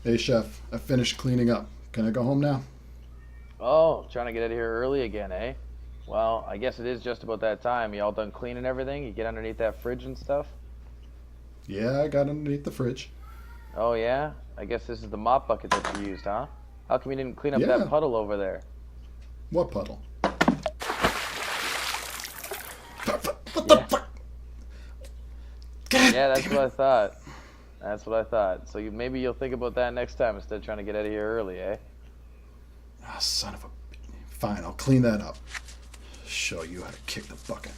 Hey, Chef, I finished cleaning up. Can I go home now? Oh, trying to get out of here early again, eh? Well, I guess it is just about that time. You all done cleaning everything? You get underneath that fridge and stuff? Yeah, I got underneath the fridge. Oh, yeah? I guess this is the mop bucket that you used, huh? How come you didn't clean up that Yeah. puddle over there? What puddle? What the Yeah, fuck? God yeah, that's damn what it. I thought. That's what I thought. So maybe you'll think about that next time instead of trying to get out of here early, eh? Ah, son of a... Fine, I'll clean that up. Show you how to kick the bucket.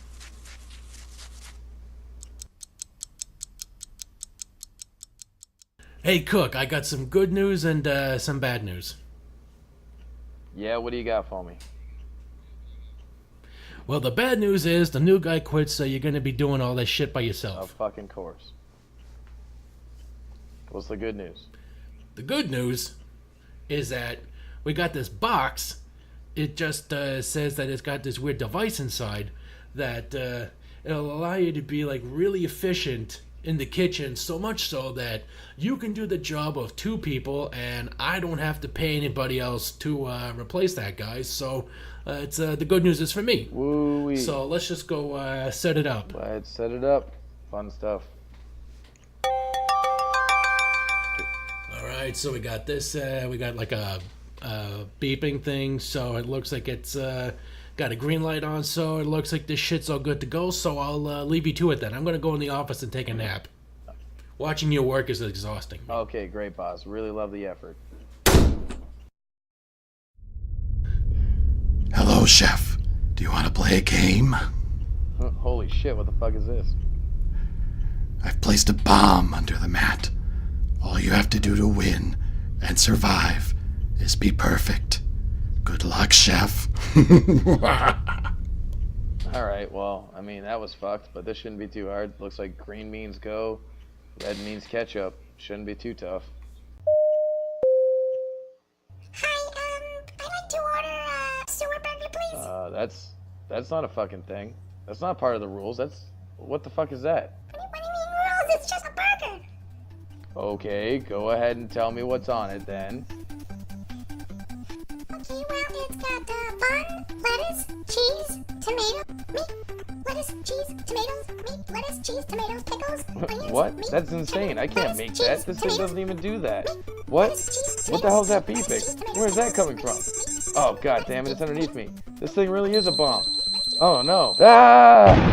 Hey, Cook, I got some good news and some bad news. Yeah, what do you got for me? Well, the bad news is the new guy quit, so you're going to be doing all this shit by Of yourself. fucking course. What's the good news? The good news is that we got this box. It just says that it's got this weird device inside that it'll allow you to be like really efficient in the kitchen, so much so that you can do the job of two people and I don't have to pay anybody else to replace that guy. So it's the good news is for me. Woo-wee. So let's just go set it up. Let's set it up. Fun stuff. All right, so we got this. We got like a beeping thing, so it looks like it's got a green light on. So it looks like this shit's all good to go. So I'll leave you to it then. I'm gonna go in the office and take a nap. Watching your work is exhausting. Okay, great, boss. Really love the effort. Hello, Chef. Do you want to play a game? Holy shit, what the fuck is this? I've placed a bomb under the mat. All you have to do to win and survive is be perfect. Good luck, Chef. Alright, well, I mean, that was fucked, but this shouldn't be too hard. Looks like green means go, red means ketchup. Shouldn't be too tough. Hi, I'd like to order a sewer burger, please. That's not a fucking thing. That's not part of the rules. What the fuck is that? What do you mean rules? It's just a burger. Okay, go ahead and tell me what's on it then. Okay, well, it's got bun, lettuce, cheese, tomato, meat, lettuce, cheese, tomatoes, meat, lettuce, cheese, tomatoes, pickles, onions, What? meat, That's insane. I can't lettuce, make cheese, that. This thing tomatoes, doesn't even do that. meat, What? lettuce, cheese, What the hell's that tomatoes, lettuce, cheese, beeping? tomatoes, Where's that coming meat, from? lettuce, cheese, Oh, god tomatoes, damn it, it's meat, underneath me. lettuce, This thing really is a bomb. Oh no. Ah!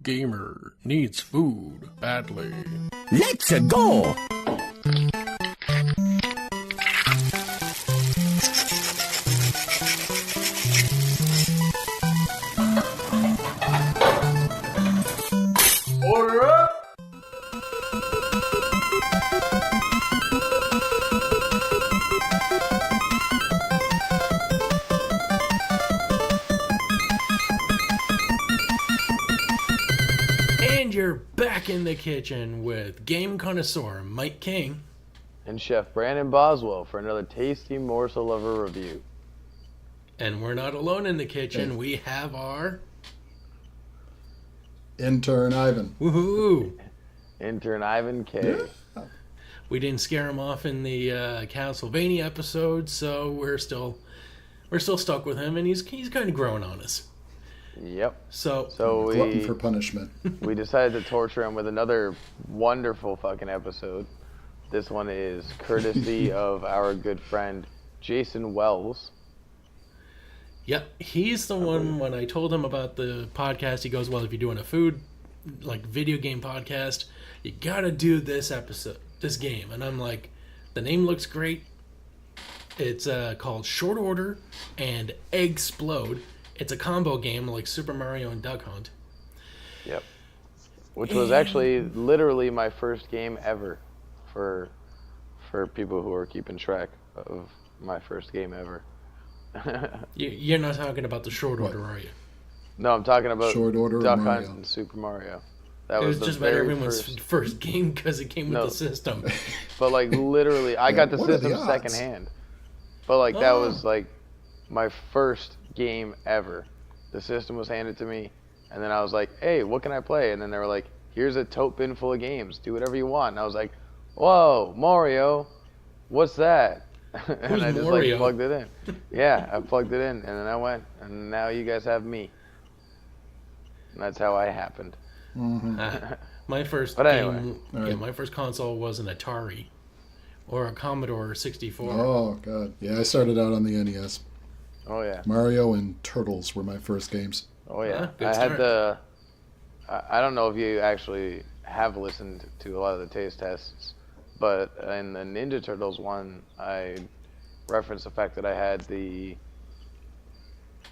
Gamer needs food badly. Let's go! Order up! And you're back in the kitchen with game connoisseur Mike King. And Chef Brandon Boswell for another tasty morsel of a review. And we're not alone in the kitchen. We have our Intern Ivan. woohoo. Intern Ivan K. Yeah. We didn't scare him off in the Castlevania episode, so we're still stuck with him, and he's kind of growing on us. Yep. So So Glutton we for punishment. we decided to torture him with another wonderful fucking episode. This one is courtesy of our good friend Jason Wells. yep, he's the one. When I told him about the podcast, he goes, "Well, if you're doing a food like video game podcast, you gotta do this episode, this game." And I'm like, the name looks great. It's called Short Order and Eggsplode. It's a combo game like Super Mario and Duck Hunt. Yep. Which was actually literally my first game ever for people who are keeping track of my first game ever. You're not talking about the Short Order, are you? No, I'm talking about Short Order Duck Mario. Hunt and Super Mario. That It was the just about very everyone's first game because it came with No. the system. But like literally, I got the what are the system odds? secondhand. But like that Oh. was like my first game ever. The system was handed to me, and then I was like, "Hey, what can I play?" And then they were like, "Here's a tote bin full of games. Do whatever you want." And I was like, whoa, Mario, what's that? And Who's I just Mario? like plugged it in. Yeah, I plugged it in, and then I went, and now you guys have me. And that's how I happened. My first But anyway. game, Alright. my first console was an Atari or a Commodore 64. Oh, God. Yeah, I started out on the NES. Oh yeah, Mario and Turtles were my first games. oh yeah. Good I had start. I don't know if you actually have listened to a lot of the taste tests, but in the Ninja Turtles one, I referenced the fact that I had the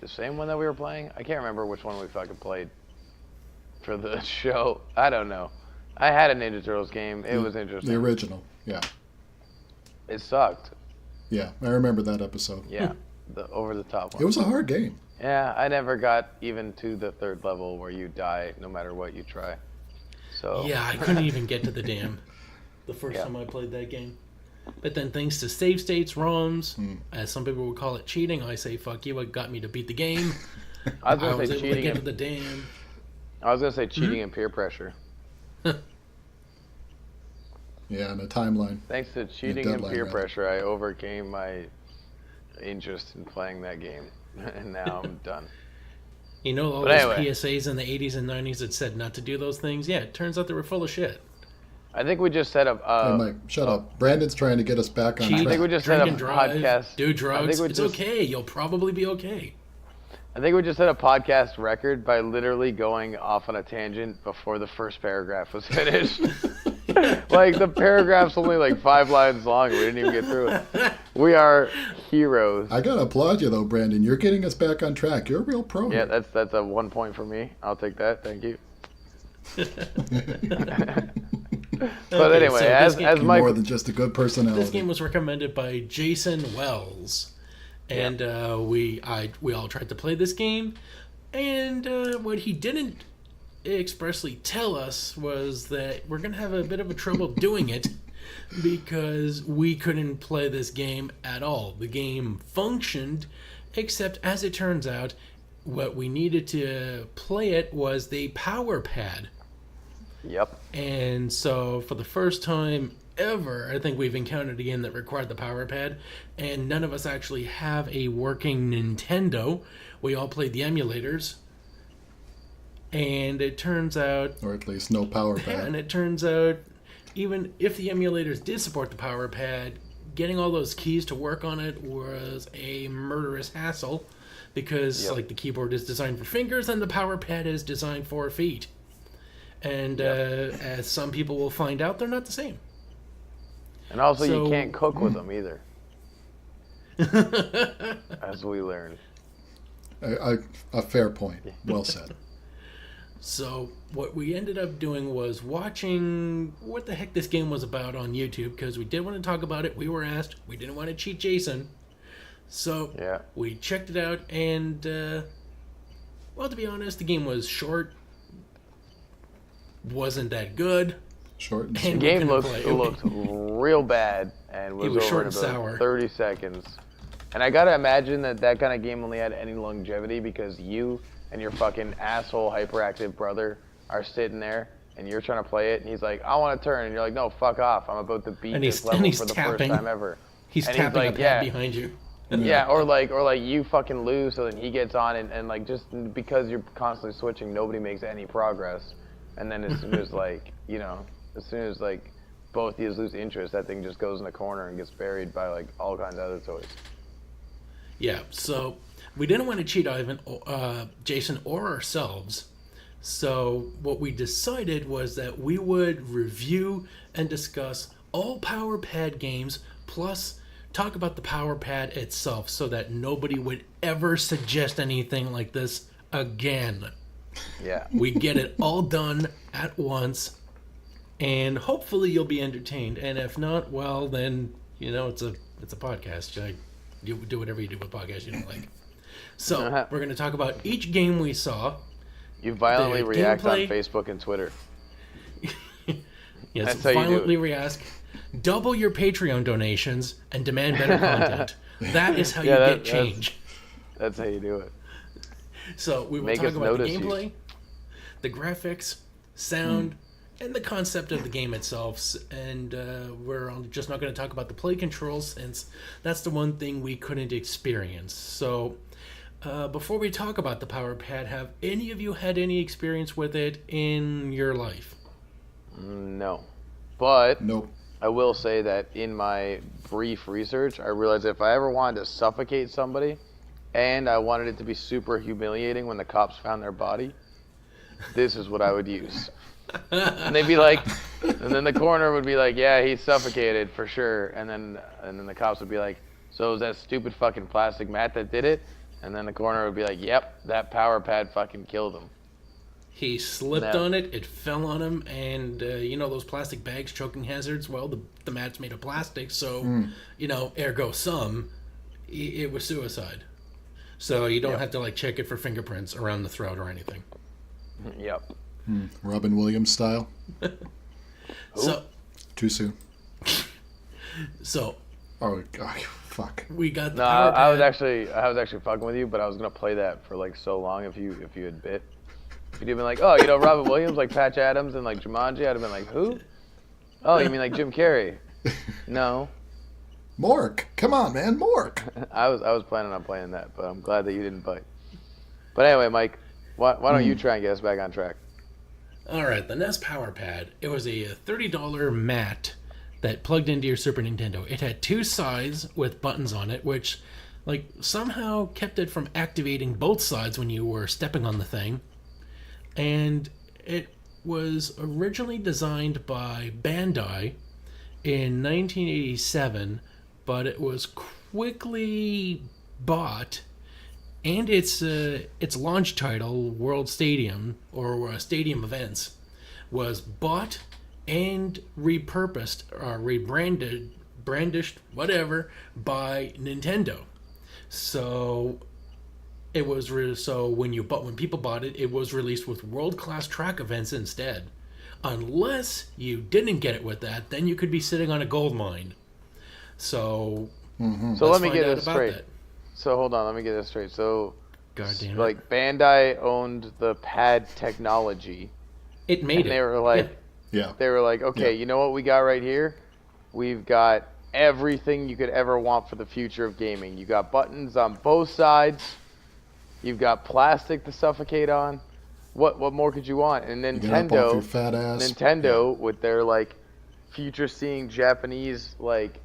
same one that we were playing. I can't remember which one we fucking played for the show. I don't know. I had a Ninja Turtles game. It was interesting. The original. Yeah. It sucked. Yeah, I remember that episode. Yeah, the over the top one. It was a hard game. Yeah, I never got even to the third level where you die no matter what you try. So Yeah, I couldn't even get to the dam the first Yeah. time I played that game. But then thanks to save states, ROMs, as some people would call it cheating, I say fuck you, it got me to beat the game. I was I gonna was say able to cheating. get to the dam. I was gonna say cheating and peer pressure. Yeah, and a timeline. Thanks to cheating and deadline, peer rather. pressure, I overcame my interest in playing that game, and now I'm done. You know all But those anyway. PSAs in the 80s and 90s that said not to do those things? Yeah, it turns out they were full of shit. I think we just set up. Hey, Mike, shut up. Brandon's trying to get us back on Cheat, I think we track. just set drink up and a drive, podcast. do drugs. we It's just- okay. You'll probably be okay. I think we just set a podcast record by literally going off on a tangent before the first paragraph was finished. Like the paragraph's only like 5 lines long. We didn't even get through it. We are heroes. I gotta applaud you though, Brandon. You're getting us back on track. You're a real pro. Yeah, here. that's a 1 point for me. I'll take that. Thank you. But Okay, anyway, so as this game- You're Mike, more than just a good personality. This game was recommended by Jason Wells, and we all tried to play this game, and what he didn't expressly tell us was that we're gonna have a bit of a trouble doing it because we couldn't play this game at all. The game functioned, except as it turns out, what we needed to play it was the power pad. yep. And so, for the first time ever, I think we've encountered a game that required the power pad, and none of us actually have a working Nintendo. We all played the emulators, and it turns out, Or at least no power pad. and it turns out, even if the emulators did support the power pad, getting all those keys to work on it was a murderous hassle, because Yep. like the keyboard is designed for fingers and the power pad is designed for feet. And as some people will find out, they're not the same. And also, So- you can't cook with them either, as we learned. A fair point. Well said. So what we ended up doing was watching what the heck this game was about on YouTube, because we did want to talk about it. We were asked. We didn't want to cheat Jason. So Yeah. we checked it out, and well, to be honest, the game was short. Wasn't that good. Short and The sweet. And we game couldn't looked play. real bad and was was over short in and about sour. 30 seconds. And I gotta imagine that kind of game only had any longevity because you and your fucking asshole hyperactive brother are sitting there and you're trying to play it and he's like, I want to turn, and you're like, no, fuck off, I'm about to beat And this he's- level and he's for the tapping. first time ever. He's And tapping like, a pad yeah. behind you. Yeah, or like you fucking lose, so then he gets on, and like just because you're constantly switching, nobody makes any progress. And then as soon as like as soon as like both of you lose interest, that thing just goes in the corner and gets buried by like all kinds of other toys. Yeah, so we didn't want to cheat Ivan, Jason, or ourselves. So what we decided was that we would review and discuss all Power Pad games, plus talk about the Power Pad itself, so that nobody would ever suggest anything like this again. Yeah. We get it all done at once, and hopefully you'll be entertained. And if not, well, then it's a podcast. You do whatever you do with podcasts you don't like. So we're going to talk about each game we saw. You violently The react gameplay- on Facebook and Twitter. Yes, That's how you do violently react. Double your Patreon donations and demand better content. That is how you Yeah, get change. That's how you do it. So we will Make talk us about the notice you. gameplay, the graphics, sound, and the concept of the game itself. And we're just not going to talk about the play controls, since that's the one thing we couldn't experience. So before we talk about the Power Pad, have any of you had any experience with it in your life? No. But Nope. I will say that in my brief research, I realized if I ever wanted to suffocate somebody and I wanted it to be super humiliating when the cops found their body, this is what I would use. And they'd be like, and then the coroner would be like, yeah, he's suffocated for sure. And then the cops would be like, so is that stupid fucking plastic mat that did it? And then the coroner would be like, yep, that Power Pad fucking killed him. He slipped on it, it fell on him, and you know those plastic bags, choking hazards? Well, the mat's made of plastic, so, you know, ergo sum, it was suicide. So you don't have to, like, check it for fingerprints around the throat or anything. Yep. Robin Williams style. So, Too soon. So, Oh, God, fuck. we got the No, Power Pad. I was actually fucking with you, but I was gonna play that for like so long if you had bit. If you'd have been like, oh, you know, Robin Williams, like Patch Adams and like Jumanji, I'd have been like, who? Oh, you mean like Jim Carrey? No. Mork. Come on, man. Mork. I was planning on playing that, but I'm glad that you didn't bite. But anyway, Mike, why don't you try and get us back on track? All right, the NES Power Pad. It was a $30 mat that plugged into your Super Nintendo. It had two sides with buttons on it, which, like, somehow kept it from activating both sides when you were stepping on the thing. And it was originally designed by Bandai in 1987, but it was quickly bought, and its launch title, World Stadium, or Stadium Events, was bought and repurposed, or brandished, whatever, by Nintendo. So it was when people bought it, it was released with world-class track events instead. Unless you didn't get it with that, then you could be sitting on a gold mine. So, So let me get this straight. So hold on, let me get this straight. So, God damn it. like Bandai owned the pad technology, It made and it. they were like, Yeah. okay, you know what we got right here? We've got everything you could ever want for the future of gaming. You got buttons on both sides. You've got plastic to suffocate on. What more could you want? And You get up off your Nintendo, fat ass. with their like future-seeing Japanese like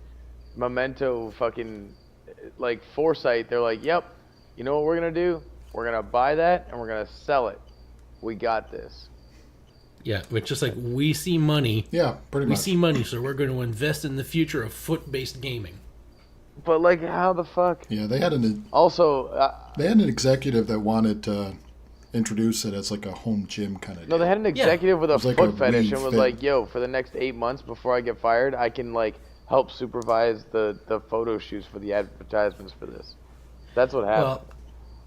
memento fucking like foresight, they're like, yep, you know what we're gonna do? We're gonna buy that and we're gonna sell it. We got this. Yeah, it's just like, we see money. Yeah, pretty We much. see money, so we're going to invest in the future of foot-based gaming. But like, how the fuck? Yeah, they had an Also, executive that wanted to introduce it as like a home gym kind of. no, they had an executive with a was like foot a fetish Wii and was Fit. like, yo, for the next 8 months before I get fired, I can like help supervise the photo shoots for the advertisements for this. That's what happened.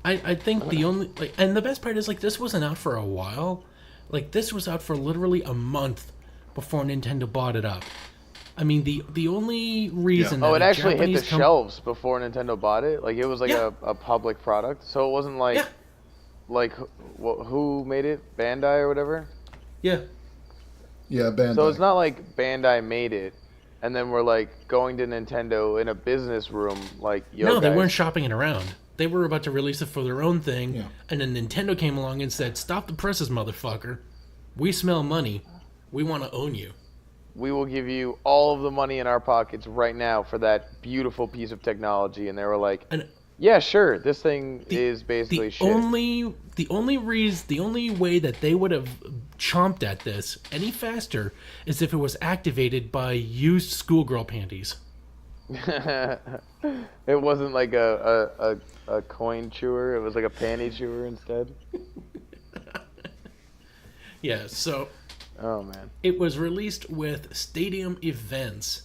Well, I think the only, like, and the best part is, like, this wasn't out for a while. Like, this was out for literally a month before Nintendo bought it up. I mean, the only reason that Oh, it a actually hit Japanese the shelves before Nintendo bought it. Like, it was like a public product. So it wasn't like, Yeah. like, who made it? Bandai or whatever? Yeah. Yeah, Bandai. So it's not like Bandai made it, and then we're like going to Nintendo in a business room, like, yo, No, they guys. weren't shopping it around. They were about to release it for their own thing, Yeah. and then Nintendo came along and said, "Stop the presses, motherfucker. We smell money. We want to own you." We will give you all of the money in our pockets right now for that beautiful piece of technology. And they were like, And yeah, sure, this thing is basically the shit. only way that they would have chomped at this any faster is if it was activated by used schoolgirl panties. It wasn't like a coin chewer. It was like a panty chewer instead. Yeah, so Oh, man. it was released with Stadium Events,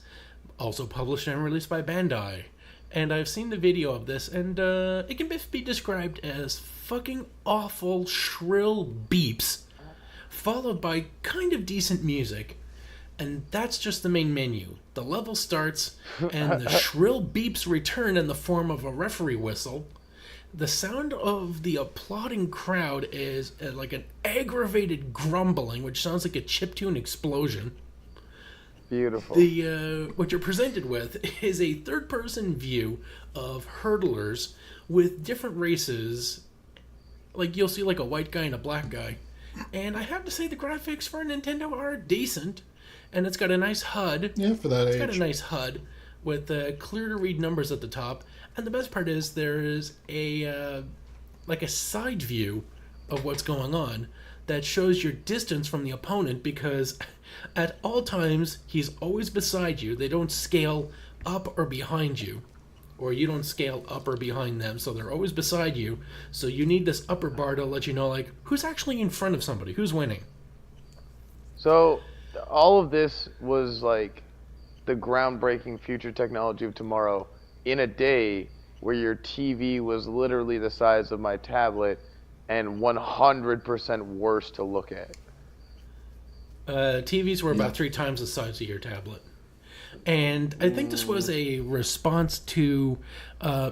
also published and released by Bandai. And I've seen the video of this, and it can best be described as fucking awful, shrill beeps, followed by kind of decent music. And that's just the main menu. The level starts, and the shrill beeps return in the form of a referee whistle. The sound of the applauding crowd is like an aggravated grumbling, which sounds like a chiptune explosion. Beautiful. What you're presented with is a third-person view of hurdlers with different races. Like, you'll see like a white guy and a black guy. And I have to say the graphics for Nintendo are decent. And it's got a nice HUD. Yeah, for that age. It's got a nice HUD with clear-to-read numbers at the top. And the best part is there is a side view of what's going on that shows your distance from the opponent, because at all times he's always beside you. They don't scale up or behind you, or you don't scale up or behind them, so they're always beside you. So you need this upper bar to let you know, like, who's actually in front of somebody, who's winning. So all of this was like the groundbreaking future technology of tomorrow in a day where your TV was literally the size of my tablet and 100% worse to look at. TVs were about 3 times the size of your tablet. And I think this was a response to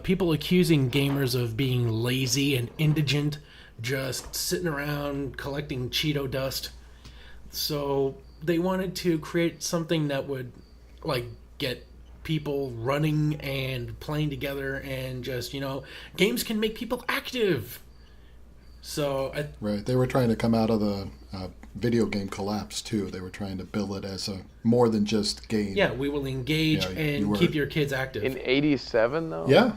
people accusing gamers of being lazy and indigent, just sitting around collecting Cheeto dust. So they wanted to create something that would, like, get people running and playing together, and just, games can make people active. So Right, they were trying to come out of the video game collapse too. They were trying to build it as a more than just game. yeah, we will engage and keep your kids active. In 87, though? Yeah,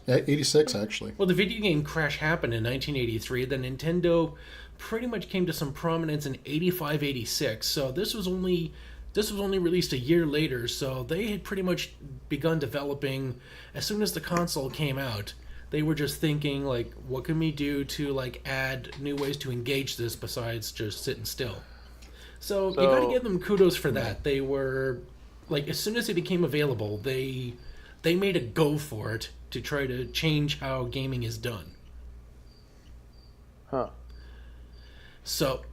86 actually. Well, the video game crash happened in 1983. Then Nintendo pretty much came to some prominence in 85, 86. So this was only released a year later. So they had pretty much begun developing as soon as the console came out. They were just thinking, like, what can we do to, like, add new ways to engage this besides just sitting still? So you got to give them kudos for that. They were, like, as soon as it became available, they made a go for it to try to change how gaming is done. Huh. So.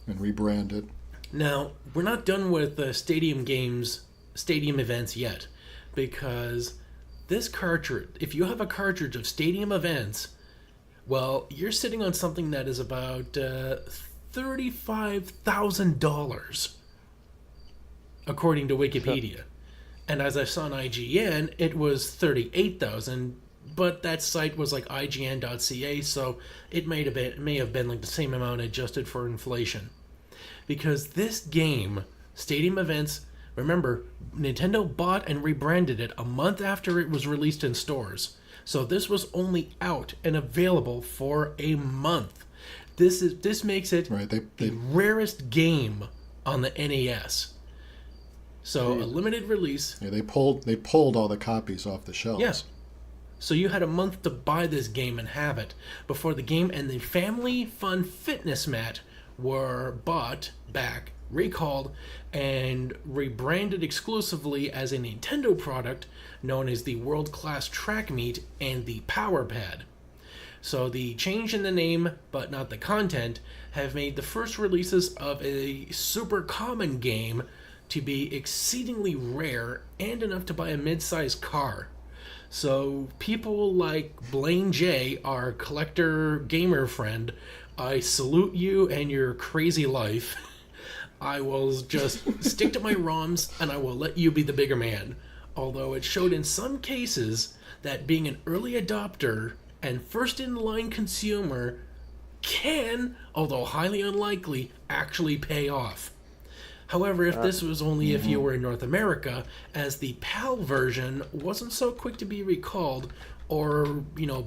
And rebrand it. Now, we're not done with stadium events yet, because this cartridge, if you have a cartridge of stadium events, well, you're sitting on something that is about $35,000, according to Wikipedia. And as I saw on IGN, it was $38,000, but that site was like IGN.ca, so it may have been like the same amount adjusted for inflation. Because this game, Stadium Events, remember, Nintendo bought and rebranded it a month after it was released in stores. So this was only out and available for a month. This makes it the rarest game on the NES. So a limited release. Yeah, they pulled all the copies off the shelves. Yeah. So you had a month to buy this game and have it before the game and the Family Fun Fitness mat were bought back, recalled, and rebranded exclusively as a Nintendo product known as the World Class Track Meet and the Power Pad. So the change in the name, but not the content, have made the first releases of a super common game to be exceedingly rare and enough to buy a mid-sized car. So people like Blaine J, our collector gamer friend, I salute you and your crazy life. I will just stick to my ROMs and I will let you be the bigger man. Although it showed in some cases that being an early adopter and first in line consumer can, although highly unlikely, actually pay off. However, if this was only if you were in North America, as the PAL version wasn't so quick to be recalled, or,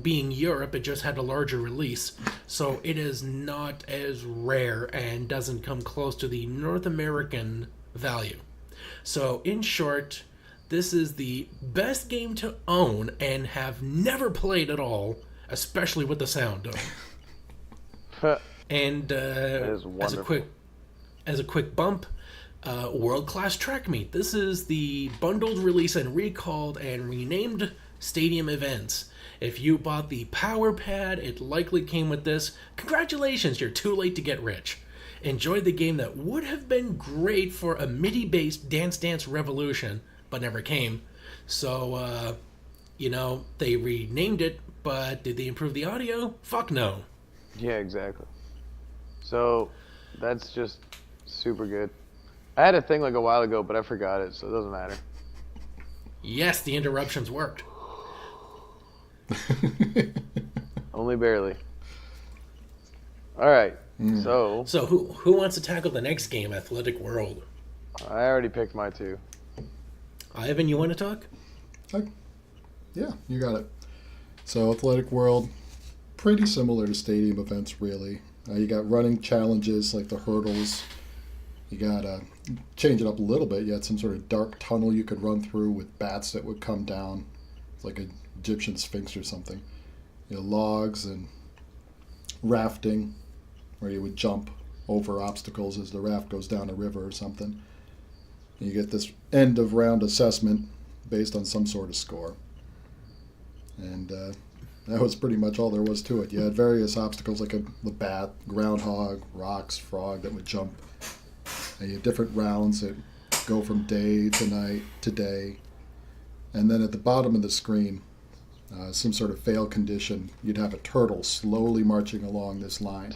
being Europe, it just had a larger release. So it is not as rare and doesn't come close to the North American value. So, in short, this is the best game to own and have never played at all, especially with the sound of. And as a quick bump, World Class Track Meet. This is the bundled release and recalled and renamed Stadium Events. If you bought the Power Pad, it likely came with this. Congratulations, you're too late to get rich. Enjoy the game that would have been great for a MIDI-based Dance Dance Revolution, but never came. So, They renamed it, but did they improve the audio? Fuck no. Yeah, exactly. So that's just super good. I had a thing like a while ago, but I forgot it, so it doesn't matter. Yes, the interruptions worked. Only barely. All right. So who wants to tackle the next game, Athletic World? I already picked my two. Ivan, you want to talk? Yeah, you got it. So Athletic World, pretty similar to stadium events, really. You got running challenges like the hurdles. You got to change it up a little bit. You had some sort of dark tunnel you could run through with bats that would come down. It's like an Egyptian sphinx or something. Logs and rafting, where you would jump over obstacles as the raft goes down a river or something. And you get this end of round assessment based on some sort of score. And that was pretty much all there was to it. You had various obstacles like the bat, groundhog, rocks, frog that would jump. And you had different rounds that go from day to night to day. And then at the bottom of the screen, some sort of fail condition, you'd have a turtle slowly marching along this line.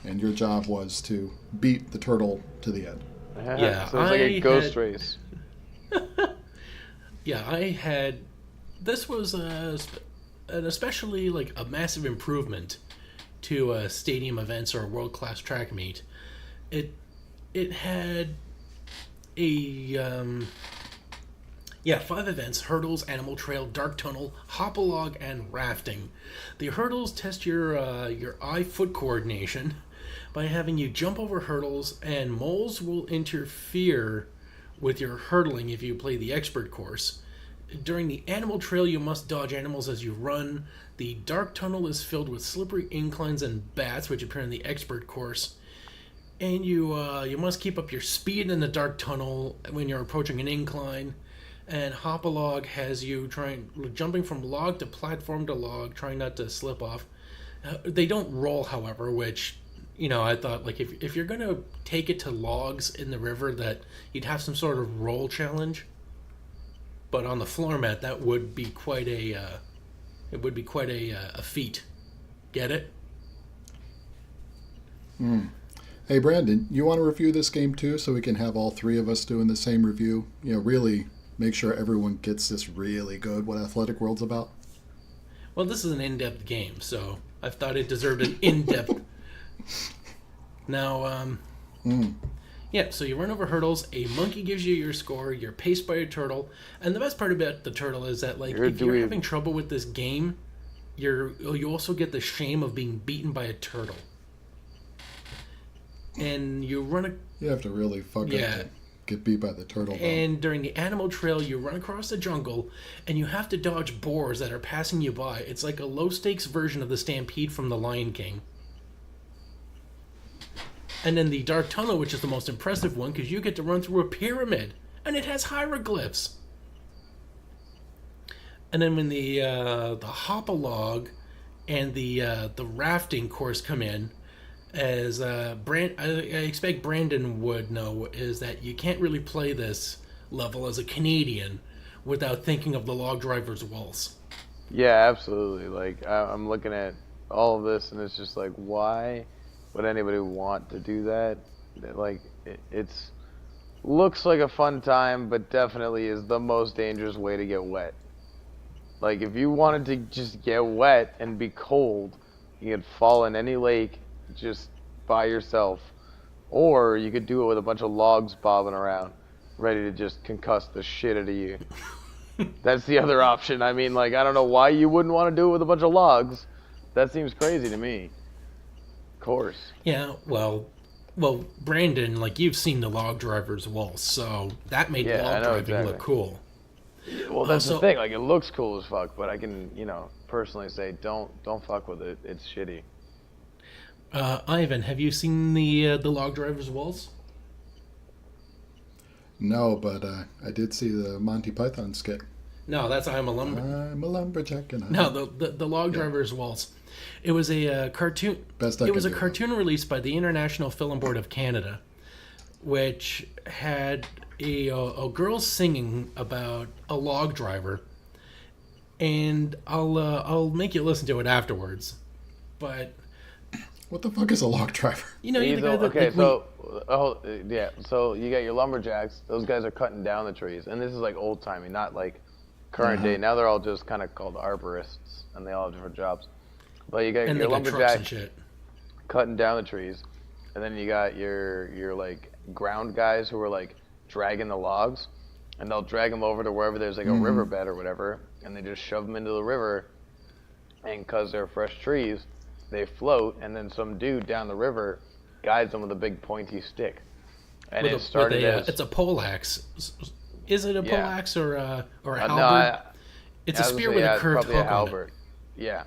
And your job was to beat the turtle to the end. Yeah, so it's like a ghost race. Yeah, this was an especially like a massive improvement to stadium events or a world-class track meet. It had 5 events: hurdles, animal trail, dark tunnel, hop-a-log, and rafting. The hurdles test your eye-foot coordination by having you jump over hurdles, and moles will interfere with your hurdling if you play the expert course. During the animal trail, you must dodge animals as you run. The dark tunnel is filled with slippery inclines and bats, which appear in the expert course. And you must keep up your speed in the dark tunnel when you're approaching an incline. And hop-a-log has you jumping from log to platform to log, trying not to slip off. They don't roll, however, which, I thought, like, if you're going to take it to logs in the river, that you'd have some sort of roll challenge. But on the floor mat, that would be quite a feat. Get it? Hey, Brandon, you want to review this game too, so we can have all three of us doing the same review? Really make sure everyone gets this really good, what Athletic World's about. Well, this is an in-depth game, so I thought it deserved an in-depth. Now, yeah, so you run over hurdles, a monkey gives you your score, you're paced by a turtle, and the best part about the turtle is that, like, if you're having trouble with this game, you also get the shame of being beaten by a turtle. And you have to really fuck up to get beat by the turtle. And during the animal trail, you run across the jungle, and you have to dodge boars that are passing you by. It's like a low-stakes version of the Stampede from The Lion King. And then the dark tunnel, which is the most impressive one, because you get to run through a pyramid, and it has hieroglyphs. And then when the hop-a-log and the rafting course come in, as I expect Brandon would know, is that you can't really play this level as a Canadian without thinking of the log driver's waltz. Yeah, absolutely. Like, I'm looking at all of this, and it's just like, why would anybody want to do that? Like, it's looks like a fun time, but definitely is the most dangerous way to get wet. Like, if you wanted to just get wet and be cold, you could fall in any lake just by yourself, or you could do it with a bunch of logs bobbing around, ready to just concuss the shit out of you. That's the other option. I mean, like, I don't know why you wouldn't want to do it with a bunch of logs. That seems crazy to me. Of course. Yeah, well, Brandon, like, you've seen the log driver's waltz, so that made log driving look cool. Well, that's the thing. Like, it looks cool as fuck, but I can, personally say, don't fuck with it. It's shitty. Ivan, have you seen the log driver's waltz? No, but I did see the Monty Python skit. No, that's I'm a Lumberjack. No, the log driver's waltz. It was a cartoon. It was a cartoon released by the International Film Board of Canada, which had a girl singing about a log driver, and I'll make you listen to it afterwards. But What the fuck is a log driver? you know, you're the He's guy that, okay, like, when- so yeah, so you got your lumberjacks. Those guys are cutting down the trees, and this is like old timey, not like current day. Now they're all just kind of called arborists, and they all have different jobs. But you got and your they got trucks and lumberjack shit. cutting down the trees, and then you got your like ground guys who are like dragging the logs, and they'll drag them over to wherever there's like a riverbed or whatever, and they just shove them into the river, and because they're fresh trees, they float, and then some dude down the river guides them with a big pointy stick. And With it started as it's a poleaxe. Is it a Yeah. poleaxe or a halberd? no, It's a I was spear gonna with say, a it's curved probably a hook on it. halberd. Yeah.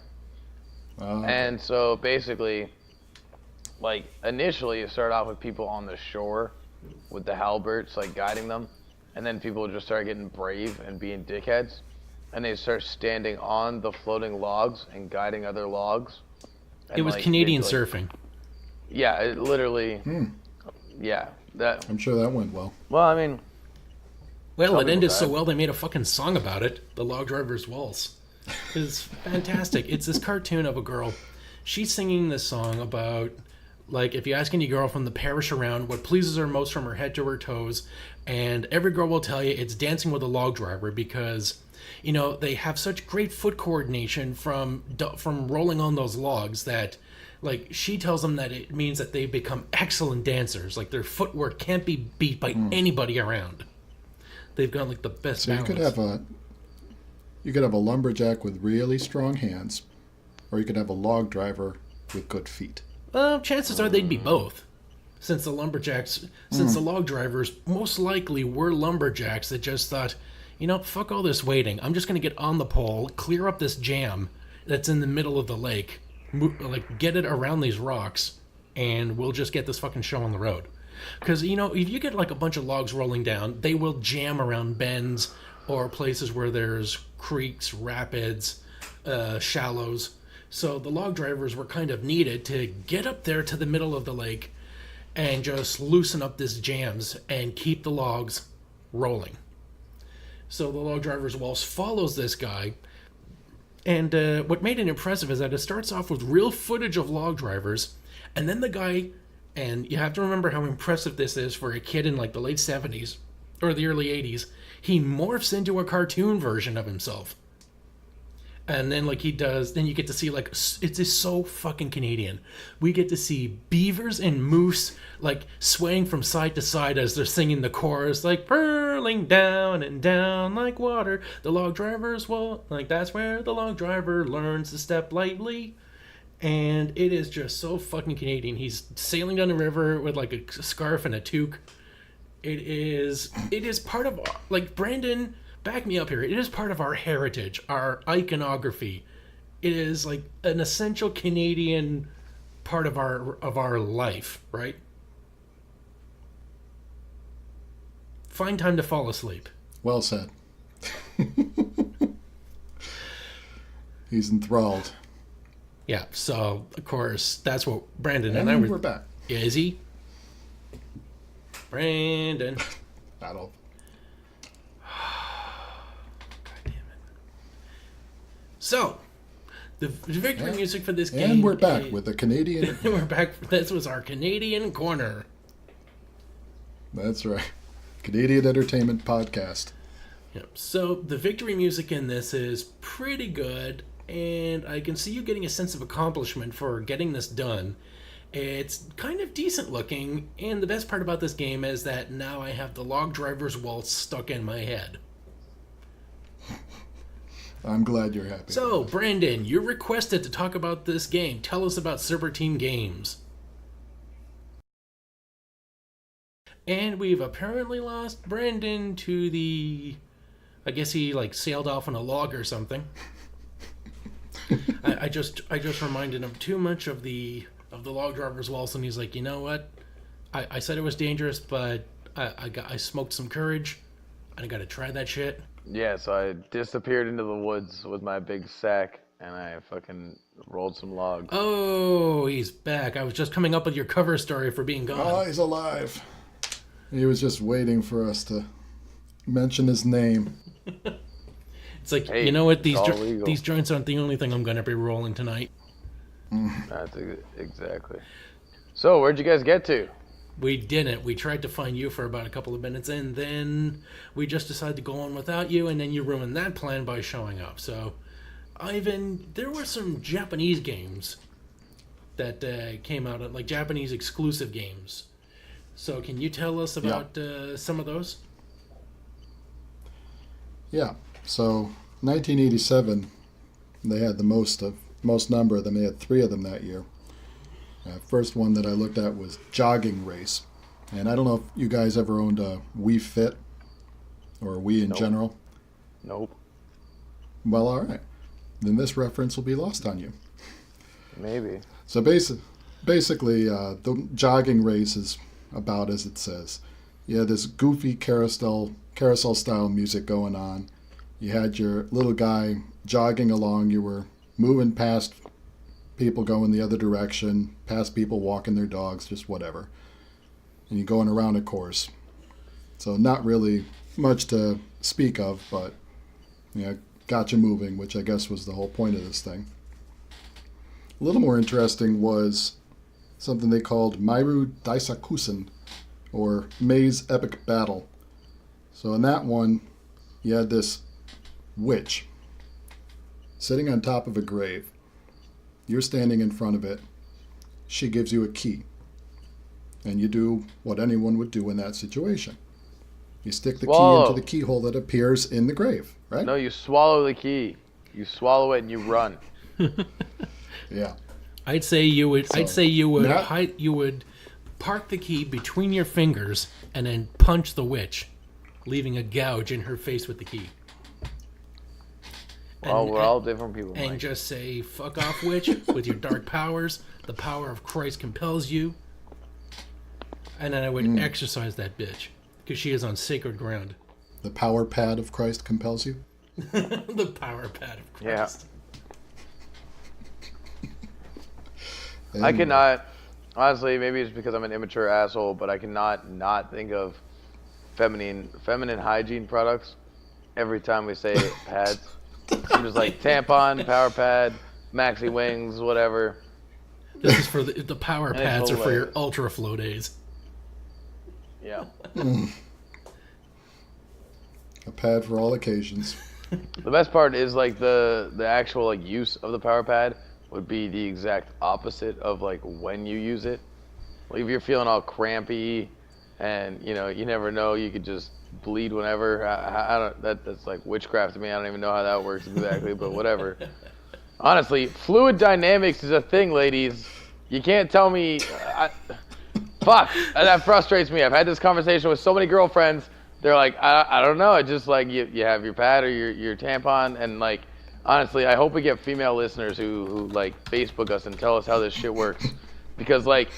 Oh, And so basically, like initially, you start off with people on the shore with the halberds, like guiding them, and then people just start getting brave and being dickheads, and they start standing on the floating logs and guiding other logs. And, It was like, Canadian they'd, like- surfing. Yeah, it literally. Yeah, that. I'm sure that went well. Well, I mean, Well, Some it people ended so died. well they made a fucking song about it. The Log Driver's Waltz. It's fantastic. It's this cartoon of a girl. She's singing this song about, like, if you ask any girl from the parish around what pleases her most from her head to her toes, and every girl will tell you it's dancing with a log driver because, you know, they have such great foot coordination from rolling on those logs that, like, she tells them that it means that they've become excellent dancers. Like, their footwork can't be beat by anybody around. They've got, like, the best So balance. you could have a lumberjack with really strong hands, or you could have a log driver with good feet. Well, chances are they'd be both. Since the log drivers most likely were lumberjacks that just thought, you know, fuck all this waiting. I'm just going to get on the pole, clear up this jam that's in the middle of the lake, get it around these rocks, and we'll just get this fucking show on the road. Because, you know, if you get like a bunch of logs rolling down, they will jam around bends or places where there's creeks, rapids, shallows. So the log drivers were kind of needed to get up there to the middle of the lake and just loosen up these jams and keep the logs rolling. So the log driver's waltz follows this guy. And what made it impressive is that it starts off with real footage of log drivers, and then the guy, and you have to remember how impressive this is for a kid in like the late 70s or the early 80s, he morphs into a cartoon version of himself. And then like he does, then you get to see like, it's just so fucking Canadian. We get to see beavers and moose like swaying from side to side as they're singing the chorus, like purling down and down like water. The log drivers will, like that's where the log driver learns to step lightly. And it is just so fucking Canadian. He's sailing down the river with like a scarf and a toque. It is part of, like, Brandon, back me up here. It is part of our heritage, our iconography. It is like an essential Canadian part of our life, right? Find time to fall asleep. Well said. He's enthralled. Yeah, so of course that's what Brandon and I And were. we're back. Is he? Brandon. I don't. God damn it. So, the victory music for this game. And we're back with the Canadian. We're back. This was our Canadian corner. That's right. Canadian Entertainment Podcast. Yep. So the victory music in this is pretty good, and I can see you getting a sense of accomplishment for getting this done. It's kind of decent looking, and the best part about this game is that now I have the log driver's waltz stuck in my head. I'm glad you're happy. So, Brandon, you're requested to talk about this game. Tell us about Seperate Games. And we've apparently lost Brandon to the... I guess he, like, sailed off on a log or something. I just reminded him too much of the log driver's waltz, and he's like, you know what? I said it was dangerous, but I smoked some courage, and I got to try that shit. yeah, so I disappeared into the woods with my big sack, and I fucking rolled some logs. Oh, he's back. I was just coming up with your cover story for being gone. Oh, he's alive. He was just waiting for us to mention his name. It's like, Hey, you know what? it's all legal. These joints aren't the only thing I'm going to be rolling tonight. That's exactly. So, where'd you guys get to? We didn't. We tried to find you for about a couple of minutes, and then we just decided to go on without you, and then you ruined that plan by showing up. So, Ivan, there were some Japanese games that came out, like Japanese exclusive games. So, can you tell us about some of those? Yeah. So 1987, they had the most number of them. They had 3 of them that year. First one that I looked at was Jogging Race. And I don't know if you guys ever owned a Wii Fit or Wii in general. Nope. Well, all right. Then this reference will be lost on you. Maybe. So basically, the jogging race is about as it says. You had this goofy carousel style music going on. You had your little guy jogging along. You were moving past people going the other direction, past people walking their dogs, just whatever. And you're going around a course. So not really much to speak of, but got you moving, which I guess was the whole point of this thing. A little more interesting was something they called Mairu Daisakusen, or Maze Epic Battle. So in that one, you had this witch sitting on top of a grave. You're standing in front of it. She gives you a key. And you do what anyone would do in that situation. You stick the key into the keyhole that appears in the grave, right? No, you swallow the key. You swallow it and you run. Yeah. I'd say you would. So, You would park the key between your fingers and then punch the witch, leaving a gouge in her face with the key. Well, we're all different people, And Mike. just say, "Fuck off, witch!" with your dark powers. The power of Christ compels you. And then I would exorcise that bitch because she is on sacred ground. The power pad of Christ compels you? The power pad of Christ. Yeah. I cannot, honestly, maybe it's because I'm an immature asshole, but I cannot not think of feminine hygiene products every time we say pads. I'm just like tampon, power pad, maxi wings, whatever. This is for the power And pads it's are for your hilarious. ultra flow days. Yeah. A pad for all occasions. The best part is like the actual like use of the power pad would be the exact opposite of like when you use it. Like if you're feeling all crampy and you never know, you could just bleed whenever. I don't. That's like witchcraft to me. I don't even know how that works exactly, but whatever. Honestly, fluid dynamics is a thing, ladies. You can't tell me. Fuck, that frustrates me. I've had this conversation with so many girlfriends. They're like, I don't know. It's just like you have your pad or your tampon, and like, honestly, I hope we get female listeners who like Facebook us and tell us how this shit works, because like,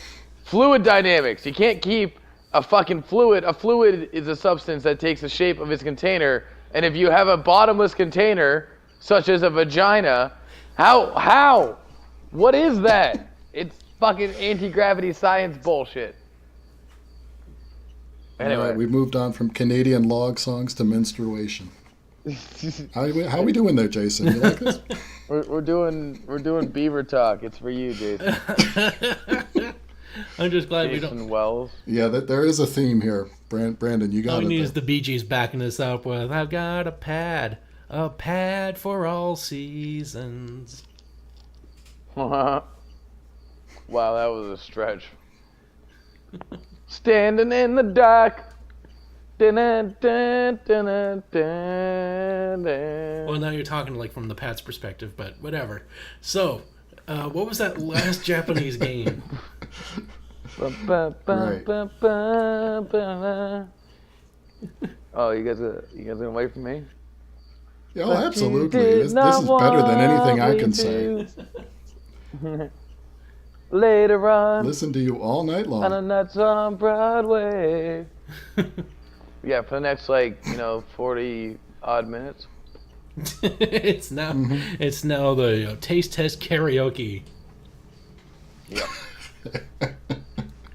fluid dynamics. You can't keep a fucking fluid. A fluid is a substance that takes the shape of its container, and if you have a bottomless container, such as a vagina, how? What is that? It's fucking anti-gravity science bullshit. Anyway. All right, we've moved on from Canadian log songs to menstruation. How we doing there, Jason? You like this? We're doing beaver talk. It's for you, Jason. I'm just glad we Jason don't. Wells. Yeah, there is a theme here. Brandon, you got All we it. need there. is the Bee Gees backing this up with "I've got a pad for all seasons." Wow, that was a stretch. Standing in the dark. Dun, dun, dun, dun, dun, dun. Well, now you're talking like from the Pat's perspective, but whatever. So, what was that last Japanese game? Ba, ba, ba, ba, ba. Oh, you guys gonna wait for me? Yeah, oh, absolutely. This is better than anything I can say. Later on. Listen to you all night long. And that's on Broadway. Yeah, for the next 40 odd minutes. It's now the taste test karaoke. Yep.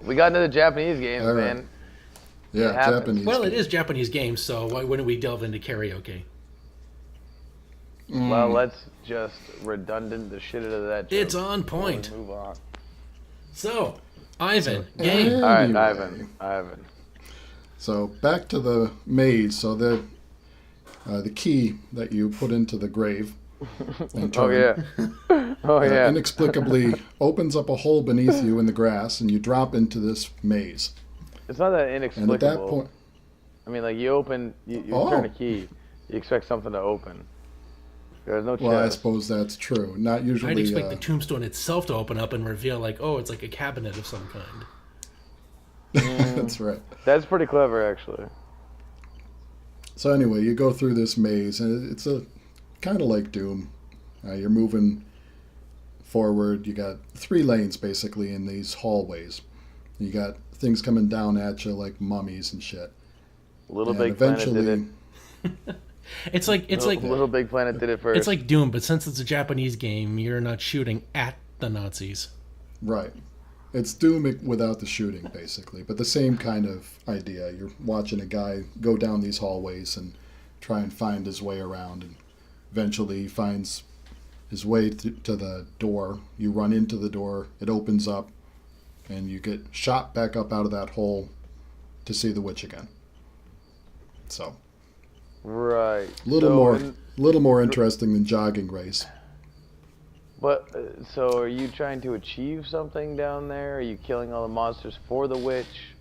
We got into the Japanese games, All right. man. Yeah, happens. Japanese. Well, it is Japanese games, so why wouldn't we delve into karaoke? Well, let's just redundant the shit out of that joke. It's on before we point. Move on. So, Ivan, game. All right, Anyway. Ivan. So back to the maze. So the key that you put into the grave and Oh turn, yeah. Oh yeah. inexplicably opens up a hole beneath you in the grass, and you drop into this maze. It's not that And inexplicable. at that point, I mean, like you turn a key, you expect something to open. There's no chest. well, I suppose that's true. Not usually. I'd expect the tombstone itself to open up and reveal, like, oh, it's like a cabinet of some kind. That's right. That's pretty clever, actually. So anyway, you go through this maze, and it's a kind of like Doom. You're moving forward. You got 3 lanes basically in these hallways. You got things coming down at you like mummies and shit. Little And Big Planet did it. It's like Little Big Planet did it first. it's like Doom, but since it's a Japanese game, you're not shooting at the Nazis. Right. It's Doom without the shooting, basically, but the same kind of idea. You're watching a guy go down these hallways and try and find his way around, and eventually he finds his way to the door. You run into the door, it opens up, and you get shot back up out of that hole to see the witch again. So, Right. a little more interesting than jogging race. But so, are you trying to achieve something down there? Are you killing all the monsters for the witch?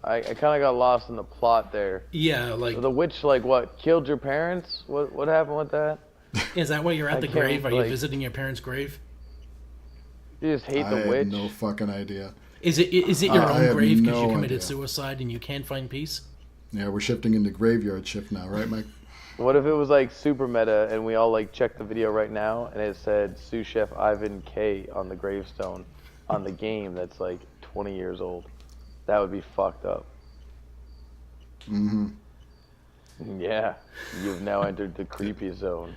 I kind of got lost in the plot there. Yeah, like, So the witch, like, what? Killed your parents? What happened with that? is that why you're at I the can't, grave? Are you like- visiting your parents' grave? You just hate I the have witch? no fucking idea. Is it your I own have grave because no you committed idea. suicide and you can't find peace? Yeah, we're shifting into graveyard shift now, right, Mike? What if it was like super meta and we all like checked the video right now and it said sous chef Ivan K on the gravestone on the game that's like 20 years old? That would be fucked up. Mm-hmm. Yeah, you've now entered the creepy zone.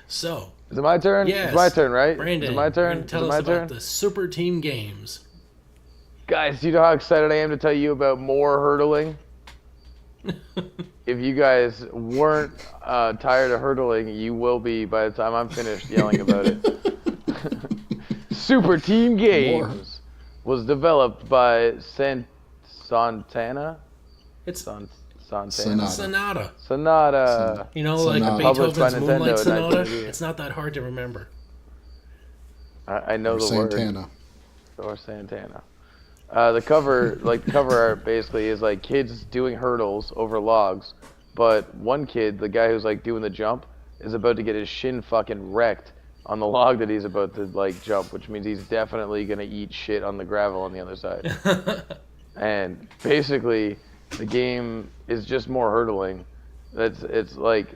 So, Is it my turn? yes, It's my turn, right? Brandon, Is it my turn? you're gonna tell Is it us my about turn? the Super Team games. Guys, do you know how excited I am to tell you about more hurdling? If you guys weren't tired of hurdling, you will be by the time I'm finished yelling about it. Super Team Games was developed by Santana? It's Santana. Sonata. You know, like Sonata. Beethoven's Published by Moonlight Nintendo in Sonata? 1988. It's not that hard to remember. I know Or the word. Santana. Or Santana. The cover art basically is like kids doing hurdles over logs, but one kid, the guy who's like doing the jump, is about to get his shin fucking wrecked on the log that he's about to like jump, which means he's definitely gonna eat shit on the gravel on the other side. And basically, the game is just more hurdling. It's like,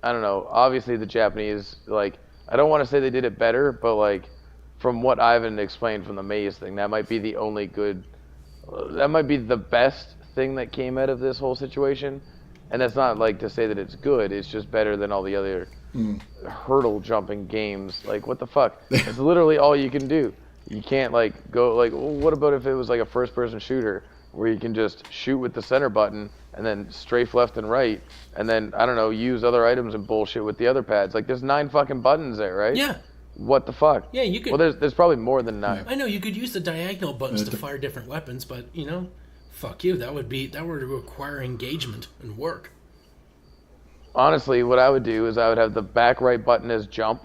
I don't know. Obviously, the Japanese, like, I don't want to say they did it better, but like, from what Ivan explained from the maze thing, that might be the only good, that might be the best thing that came out of this whole situation. And that's not like to say that it's good. It's just better than all the other hurdle jumping games. Like, what the fuck? It's literally all you can do. You can't like go like, well, what about if it was like a first-person shooter where you can just shoot with the center button and then strafe left and right, and then I don't know, use other items and bullshit with the other pads. Like, there's 9 fucking buttons there, right? Yeah. What the fuck? Yeah, you could. Well, there's probably more than 9. I know you could use the diagonal buttons to fire different weapons, but you know, fuck you. That would require engagement and work. Honestly, what I would do is I would have the back right button as jump,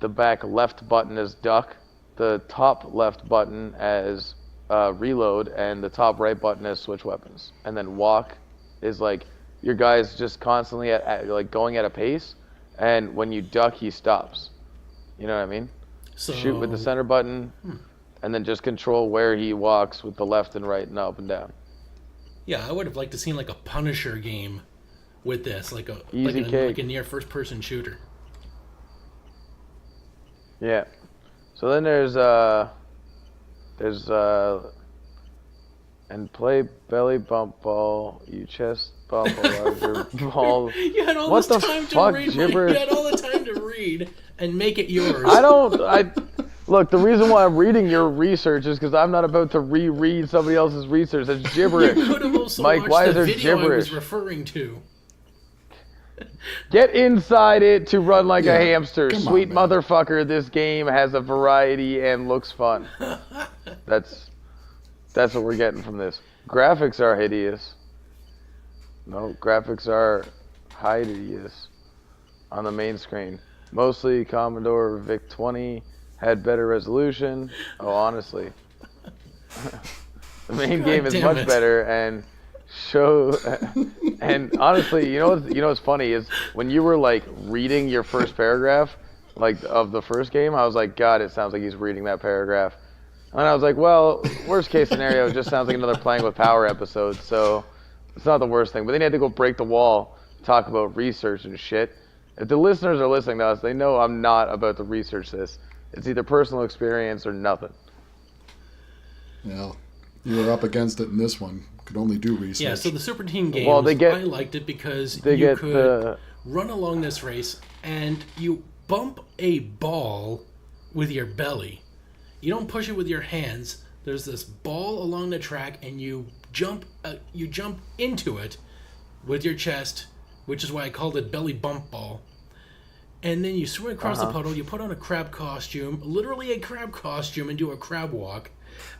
the back left button as duck, the top left button as reload, and the top right button as switch weapons. And then walk is like your guy's just constantly at like going at a pace, and when you duck, he stops. You know what I mean? So Shoot with the center button, and then just control where he walks with the left and right and up and down. yeah, I would have liked to seen like a Punisher game with this, like a Easy cake. like a near first person shooter. Yeah. So then there's and play belly bump ball, you chest bump a larger ball. You had all What this the time to fuck, read. gibberish? You had all the time to read and make it yours. Look, the reason why I'm reading your research is because I'm not about to reread somebody else's research. That's gibberish. You could have also Mike, watched why is the there video I was gibberish? referring to. Get inside it to run like Yeah, a hamster. come on, Sweet man. motherfucker, this game has a variety and looks fun. That's what we're getting from this. Graphics are hideous. No, graphics are hideous on the main screen. Mostly Commodore VIC-20 had better resolution. Oh, honestly. The main game is damn much it. better and and honestly, you know what's funny is when you were like reading your first paragraph like of the first game, I was like, God, it sounds like he's reading that paragraph. And I was like, well, worst case scenario, it just sounds like another Playing with Power episode, so it's not the worst thing. But then you had to go break the wall, talk about research and shit. If the listeners are listening to us, they know I'm not about to research this. It's either personal experience or nothing. Yeah, you were up against it in this one. Could only do research. Yeah, so the Super Team games, Well, I liked it because you could run along this race and you bump a ball with your belly. You don't push it with your hands. There's this ball along the track and you jump into it with your chest, which is why I called it belly bump ball. And then you swim across the puddle, you put on a crab costume, literally a crab costume, and do a crab walk.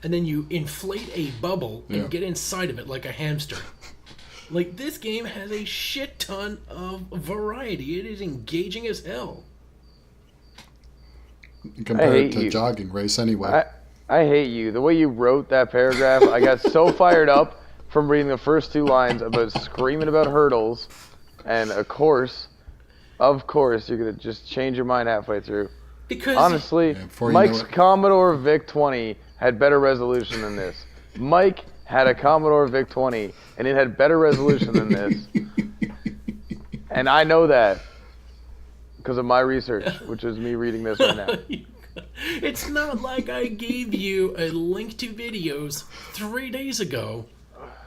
And then you inflate a bubble and get inside of it like a hamster. Like, this game has a shit ton of variety. It is engaging as hell. Compared to jogging race, anyway. I hate you. The way you wrote that paragraph, I got so fired up from reading the first two lines about screaming about hurdles. And of course, you're going to just change your mind halfway through. Because honestly, Mike's Commodore VIC-20 had better resolution than this. Mike had a Commodore VIC-20, and it had better resolution than this. And I know that because of my research, which is me reading this right now. It's not like I gave you a link to videos 3 days ago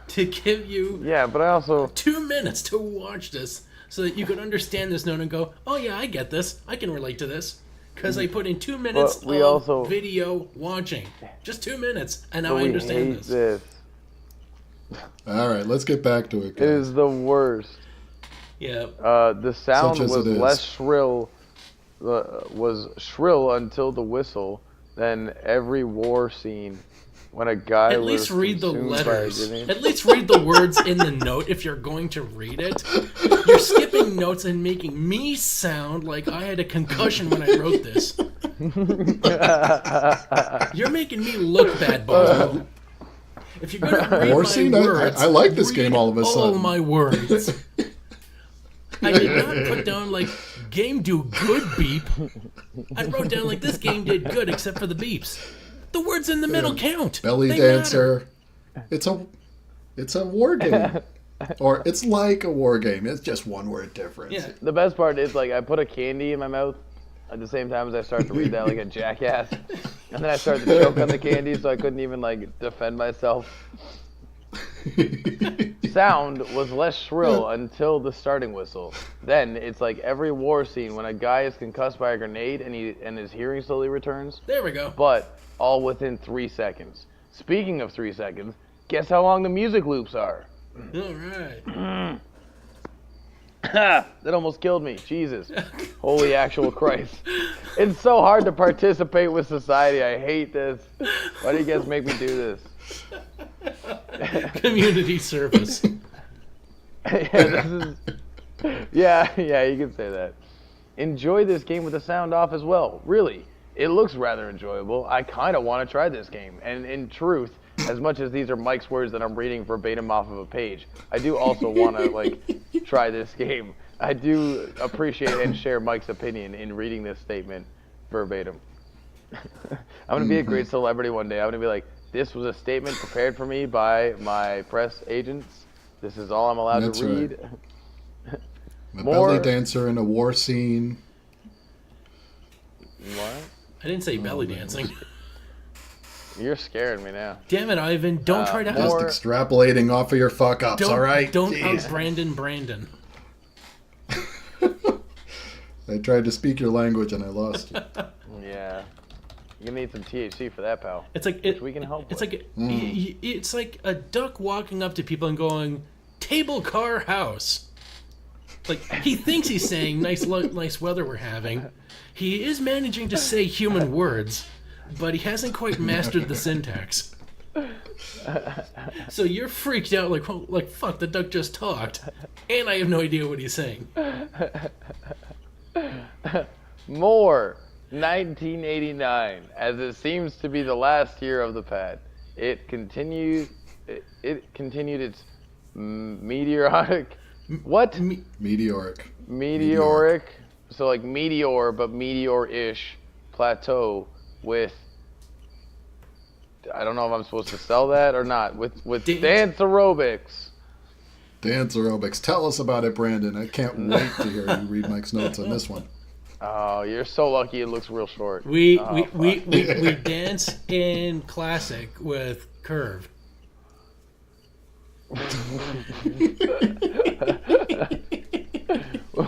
to give you but I also 2 minutes to watch this so that you could understand this note and go, oh yeah, I get this. I can relate to this. Because I put in 2 minutes of video watching. Just 2 minutes, and now I understand this. All right, let's get back to it, guys. It is the worst. Yeah. The sound was less shrill. Was shrill until the whistle. Then every war scene, when a guy at least read the letters. At least read the words in the note if you're going to read it. You're skipping notes and making me sound like I had a concussion when I wrote this. You're making me look bad, Boswell. If you're going to read my words, I like this game all of a sudden. All my words. I did not put down like game do good beep. I wrote down like this game did good except for the beeps. The words in the middle count. Belly dancer. Matter. It's a war game. Or it's like a war game. It's just one word difference. Yeah. The best part is like I put a candy in my mouth at the same time as I start to read that like a jackass. And then I started to choke on the candy so I couldn't even like defend myself. Sound was less shrill until the starting whistle. Then it's like every war scene when a guy is concussed by a grenade and his hearing slowly returns. There we go. But all within 3 seconds. Speaking of 3 seconds, guess how long the music loops are? All right. That almost killed me. Jesus. Holy actual Christ. It's so hard to participate with society. I hate this. Why do you guys make me do this? Community service. Yeah, you can say that. Enjoy this game with the sound off as well. Really, it looks rather enjoyable. I kind of want to try this game. And in truth, as much as these are Mike's words that I'm reading verbatim off of a page, I do also want to try this game. I do appreciate and share Mike's opinion in reading this statement verbatim. I'm going to be a great celebrity one day. I'm going to be like, this was a statement prepared for me by my press agents. This is all I'm allowed to read. Right. A belly dancer in a war scene. What? I didn't say belly dancing. You're scaring me now. Damn it, Ivan. Don't try to Just extrapolating off of your fuck-ups, all right? Don't out Brandon. I tried to speak your language and I lost you. Yeah. You're going to need some THC for that, pal. It's like we can help it's with. like it's like a duck walking up to people and going, "Table car house." Like, he thinks he's saying nice weather we're having. He is managing to say human words, but he hasn't quite mastered the syntax. So you're freaked out, like fuck, the duck just talked, and I have no idea what he's saying. More 1989, as it seems to be the last year of the pad. It continued its meteoric. What? Meteoric. So like meteor, but meteor-ish plateau with. I don't know if I'm supposed to sell that or not. With dance aerobics. Dance aerobics. Tell us about it, Brandon. I can't wait to hear you read Mike's notes on this one. Oh, you're so lucky. It looks real short. We dance in classic with curve.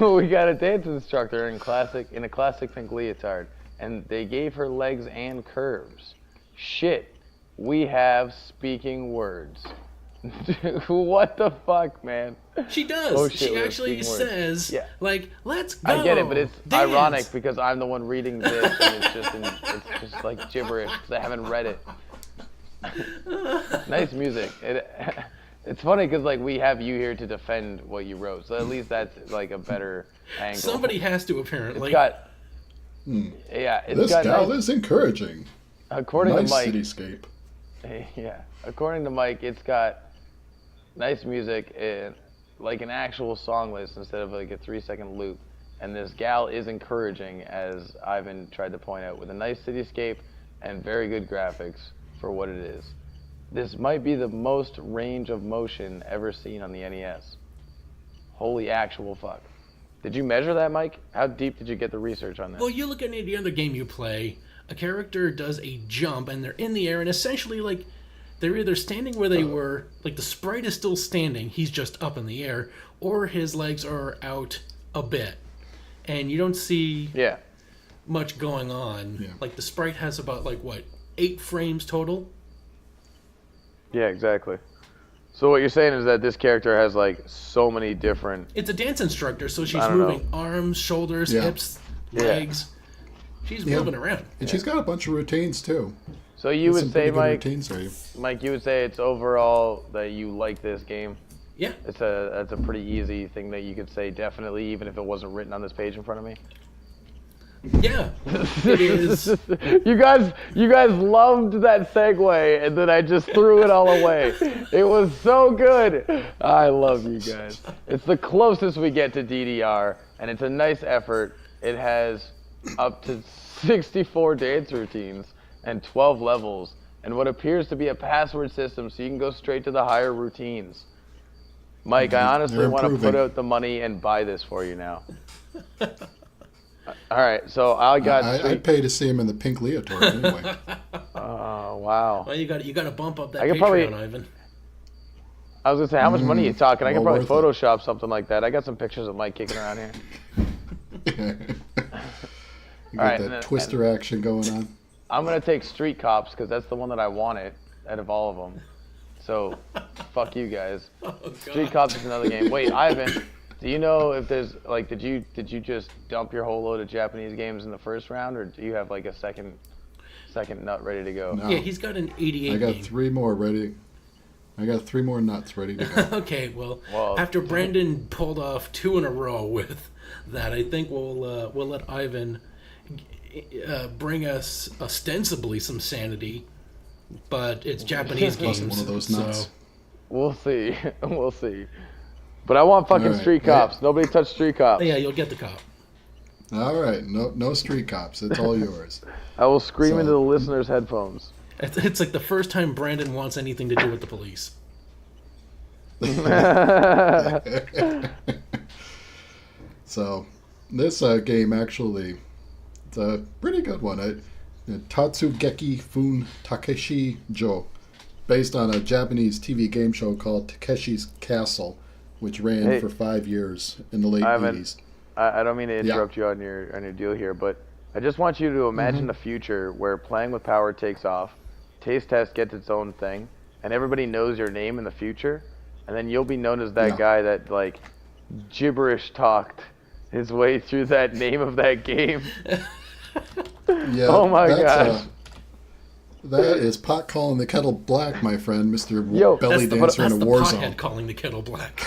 We got a dance instructor in a classic pink leotard, and they gave her legs and curves. Shit, we have speaking words. What the fuck, man? She does. Oh, shit, she actually says, like, let's go. I get it, but it's dance. ironic because I'm the one reading this, and it's just like gibberish because I haven't read it. Nice music. It's funny because like we have you here to defend what you wrote, so at least that's like a better angle. Somebody has to, apparently. It's got. Yeah, it's this got. gal Nice, is encouraging. according Nice to Mike. cityscape. Yeah, according to Mike, it's got nice music and like an actual song list instead of like a 3-second loop. And this gal is encouraging, as Ivan tried to point out, with a nice cityscape and very good graphics for what it is. This might be the most range of motion ever seen on the NES. Holy actual fuck. Did you measure that, Mike? How deep did you get the research on this? Well, you look at any other game you play, a character does a jump and they're in the air, and essentially, like, they're either standing where they were, like the sprite is still standing, he's just up in the air, or his legs are out a bit. And you don't see much going on. Yeah. Like, the sprite has about, 8 frames total? Yeah, exactly. So what you're saying is that this character has like so many different. It's a dance instructor, so she's moving arms, shoulders, hips, legs. She's moving around. And she's got a bunch of routines too. So you would say, Mike, Mike, you would say it's overall that you like this game. Yeah. That's a pretty easy thing that you could say definitely, even if it wasn't written on this page in front of me. Yeah, it is. You guys loved that segue, and then I just threw it all away. It was so good. I love you guys. It's the closest we get to DDR, and it's a nice effort. It has up to 64 dance routines and 12 levels, and what appears to be a password system, so you can go straight to the higher routines. Mike, I honestly want to put out the money and buy this for you now. All right, so I'd pay to see him in the pink leotard anyway. Oh wow! Well, you got to bump up that I could Patreon, Ivan. I was gonna say, how much money are you talking? I could probably well worth Photoshop something like that. I got some pictures of Mike kicking around here. You got that twister action going on. I'm gonna take Street Cops because that's the one that I wanted out of all of them. So, fuck you guys. Street Cops is another game. Wait, Ivan. Do you know if there's like did you just dump your whole load of Japanese games in the first round, or do you have like a second nut ready to go? No. Yeah, he's got an 88 I got game. 3 more ready. I got 3 more nuts ready to go. Okay, well, after Brandon pulled off 2 in a row with that, I think we'll let Ivan bring us ostensibly some sanity, but it's Japanese games. One of those nuts. So. We'll see. We'll see. But I want fucking Street Cops. Nobody touch Street Cops. Yeah, you'll get the cop. All right, no Street Cops. It's all yours. I will scream into the listeners' headphones. It's like the first time Brandon wants anything to do with the police. So, this game actually, it's a pretty good one. Tatsugeki Fun Takeshi Jo, based on a Japanese TV game show called Takeshi's Castle, which ran for 5 years in the late 80s. I don't mean to interrupt you on your deal here, but I just want you to imagine a future where playing with power takes off, Taste Test gets its own thing, and everybody knows your name in the future, and then you'll be known as that guy that like gibberish talked his way through that name of that game. Yeah, Oh my gosh. That is pot calling the kettle black, my friend, Mr. Yo, Belly Dancer in a the war pothead zone. calling the kettle black.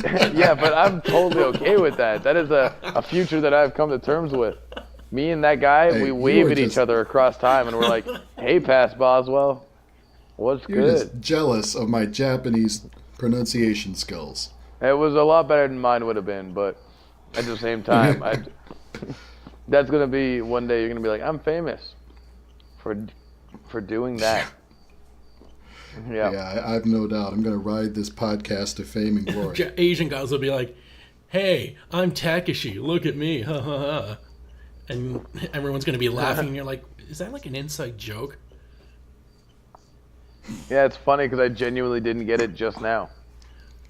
Yeah, but I'm totally okay with that. That is a future that I've come to terms with. Me and that guy, Hey, we you wave were at each just- other across time, and we're like, "Hey, Pass Boswell, what's You're good?" just jealous of my Japanese pronunciation skills. It was a lot better than mine would have been, but at the same time, that's gonna be one day. You're gonna be like, "I'm famous for doing that." Yeah. Yeah, I have no doubt. I'm going to ride this podcast to fame and glory. Asian guys will be like, "Hey, I'm Takeshi. Look at me." Ha ha ha. And everyone's going to be laughing, and you're like, "Is that like an inside joke?" Yeah, it's funny because I genuinely didn't get it just now.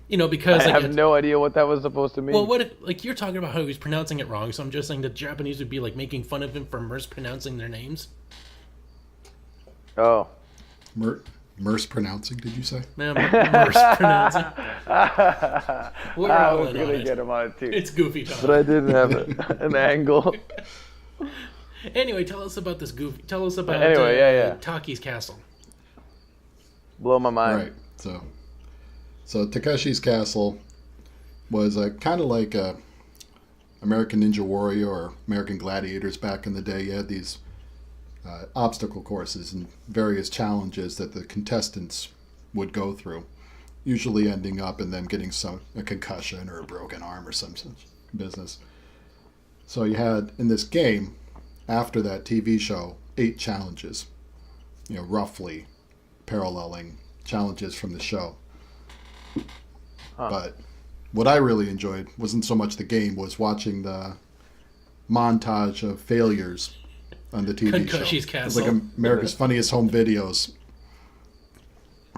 You know, because I like, have no idea what that was supposed to mean. well, what if, like, you're talking about how he was pronouncing it wrong, so I'm just saying the Japanese would be like making fun of him for mispronouncing their names. Oh. Merce pronouncing, did you say? Man, mispronouncing. We're I all was in going on to it. get him on it too. It's goofy time. But I didn't have an angle. Anyway, tell us about this goofy. Tell us about Anyway, yeah. Taki's castle. Blow my mind. Right. So Takeshi's Castle was kind of like American Ninja Warrior or American Gladiators back in the day. You had these obstacle courses and various challenges that the contestants would go through, usually ending up in them getting a concussion or a broken arm or some such business. So you had in this game, after that TV show, 8 challenges, roughly paralleling challenges from the show. But what I really enjoyed wasn't so much the game, was watching the montage of failures on the TV show. Takeshi's It was Castle. like America's Funniest Home Videos.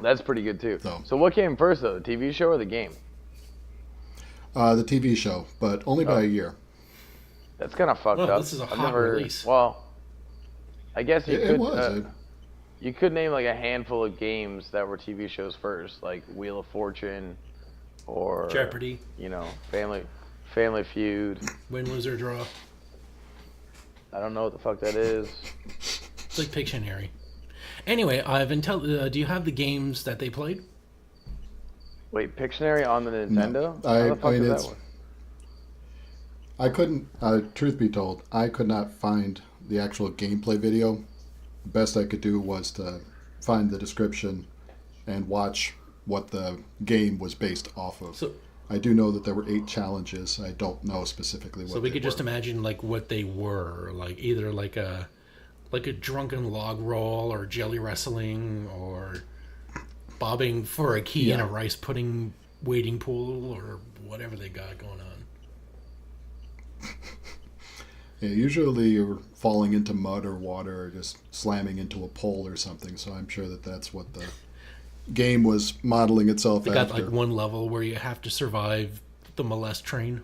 That's pretty good too. So- So what came first though, the TV show or the game? The TV show, but only by a year. That's kind of fucked Well, up. this is a I've hot release. Well, I guess you It could. was. You could name like a handful of games that were TV shows first, like Wheel of Fortune, or Jeopardy. Family Feud. Win, lose, or draw. I don't know what the fuck that is. It's like Pictionary. Anyway, Ivan, do you have the games that they played? Wait, Pictionary on the Nintendo? I How the fuck mean, does it's- that work? I couldn't, truth be told, I could not find the actual gameplay video. The best I could do was to find the description and watch what the game was based off of. So, I do know that there were 8 challenges. I don't know specifically what so we they could just were. imagine like what they were, like either like a drunken log roll, or jelly wrestling, or bobbing for a key in a Yeah. rice pudding wading pool, or whatever they got going on. Yeah, usually you're falling into mud or water or just slamming into a pole or something, so I'm sure that that's what the game was modeling itself They got after. like one level where you have to survive the molest train.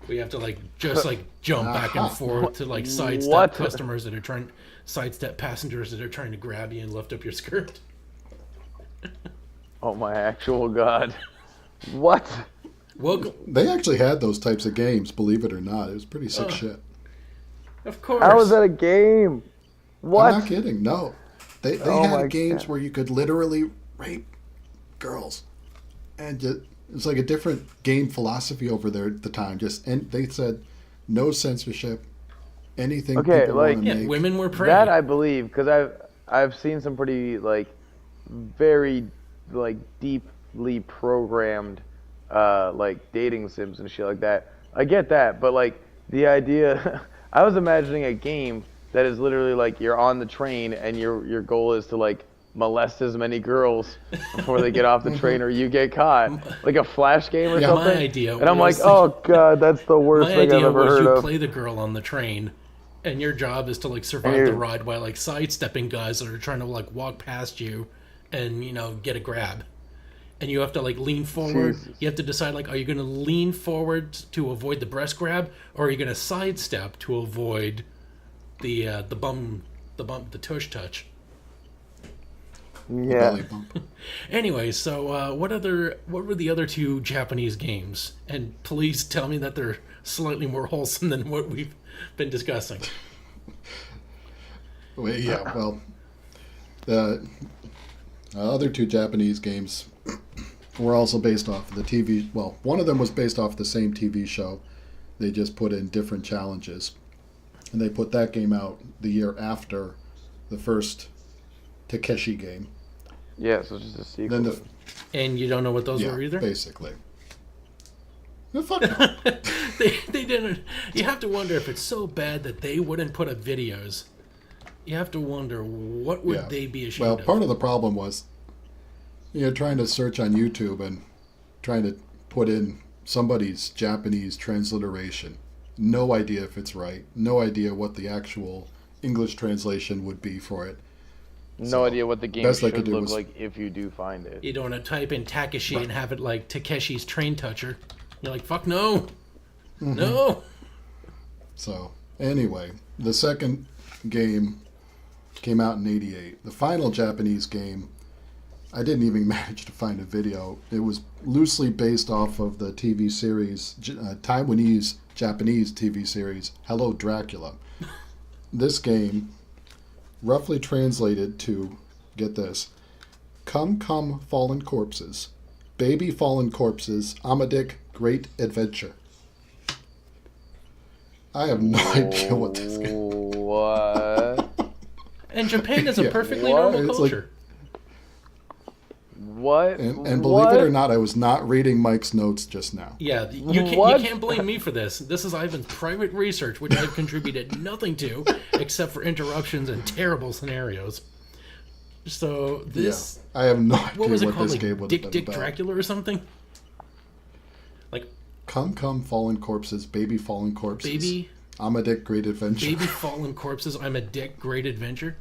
We have to like just like jump back and forth to like sidestep What? customers that are trying, sidestep passengers that are trying to grab you and lift up your skirt. Oh my actual god. What? Welcome, They actually had those types of games, believe it or not. It was pretty sick shit. of course. How is that a game? What? I'm not kidding. No, they Oh my had games God. where you could literally rape girls, and it was like a different game philosophy over there at the time. And they said no censorship, anything Okay, people like- want to Yeah, make. women were prey. That I believe, because I've seen some pretty like very like deeply programmed like dating sims and shit like that. I get that, but like the idea, I was imagining a game that is literally like you're on the train and your goal is to like molest as many girls before they get off the train or you get caught, like a flash game or Yeah. something. My idea and I'm like, was- oh god, that's the worst My thing I've idea ever was heard you of. play the girl on the train, and your job is to like survive Ew. the ride while like sidestepping guys that are trying to like walk past you, and get a grab. And you have to like lean forward. Jesus. You have to decide like, are you going to lean forward to avoid the breast grab, or are you going to sidestep to avoid the tush touch? Yeah. belly bump. Anyway, so what were the other two Japanese games? And please tell me that they're slightly more wholesome than what we've been discussing. Well, yeah, well, the other two Japanese games were also based off of the TV. Well, one of them was based off the same TV show. They just put in different challenges. And they put that game out the year after the first Takeshi game. Yeah, so it's just a sequel. Then the, And you don't know what those yeah, were either? basically. No, fuck no. They didn't. You have to wonder if it's so bad that they wouldn't put up videos. You have to wonder what would Yeah. they be ashamed Well, of. part of the problem was, trying to search on YouTube and trying to put in somebody's Japanese transliteration. No idea if it's right. No idea what the actual English translation would be for it. No idea what the game best I should could do look was- like if you do find it. You don't want to type in Takeshi and have it like Takeshi's Train Toucher. You're like, fuck no. Mm-hmm. No. So, anyway, the second game came out in '88. The final Japanese game, I didn't even manage to find a video. It was loosely based off of the TV series, Taiwanese Japanese TV series, Hello Dracula. This game, roughly translated to, get this, Come Come Fallen Corpses, Baby Fallen Corpses, Amadic Great Adventure. I have no idea what this game. What? And Japan is a Yeah. perfectly What? normal It's like- culture. What? And believe it or not, I was not reading Mike's notes just now. Yeah, you What? can't blame me for this. This is Ivan's private research, which I've contributed nothing to, except for interruptions and terrible scenarios. So this, I have no idea what was it called? this Like game was Dick about. Dracula or something? Like Come Come Fallen Corpses, Baby Fallen Corpses. baby Amadic Great Adventure. baby fallen corpses. I'm a Dick Great Adventure.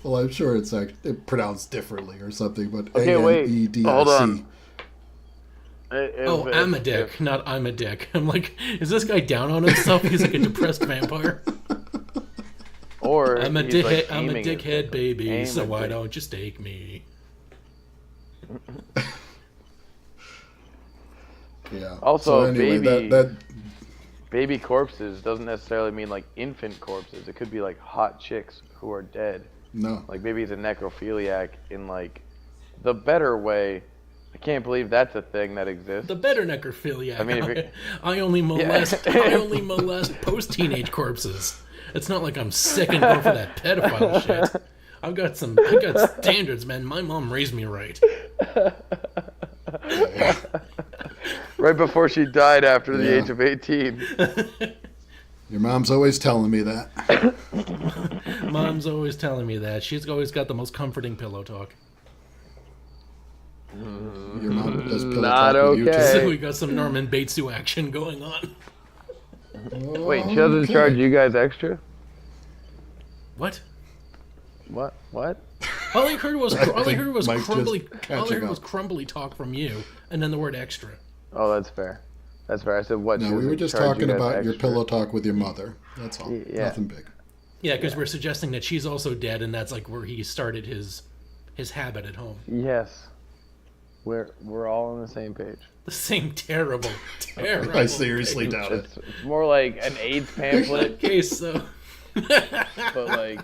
Well, I'm sure it's pronounced differently or something, but Okay, wait. A-N-E-D-I-C. Hold on. Oh, I'm a dick, not I'm a dick. I'm like, is this guy down on himself? He's like a depressed vampire. Or I'm a he's, like, I'm a aiming at dickhead baby, Aim so at why dick. don't you stake me? Yeah. Also, so anyway, baby- that Baby corpses doesn't necessarily mean like infant corpses. It could be like hot chicks who are dead. no. Like maybe he's a necrophiliac in like the better way. I can't believe that's a thing that exists. The better necrophiliac. I mean, if you're- I only molest. I only molest post-teenage corpses. It's not like I'm sick and go for that pedophile shit. I got standards, man. My mom raised me right. Right before she died after the Yeah. age of 18. Your mom's always telling me that. Mom's always telling me that. She's always got the most comforting pillow talk. Your mom does pillow Not talk with you okay. So too. we got some Norman Batesu action going on. Wait, she doesn't charge you guys extra? What? What? What? All I heard was Mike's just crumbly. catching All I heard up. was crumbly talk from you, and then the word extra. Oh, that's fair. That's fair. I said what? No, she we were doesn't just charge you talking guys about your extra. pillow talk with your mother. That's all. Yeah. Nothing big. Yeah, because we're suggesting that she's also dead, and that's like where he started his habit at home. Yes. We're all on the same page. The same terrible. I seriously doubt it. It's more like an AIDS pamphlet, Okay, so but like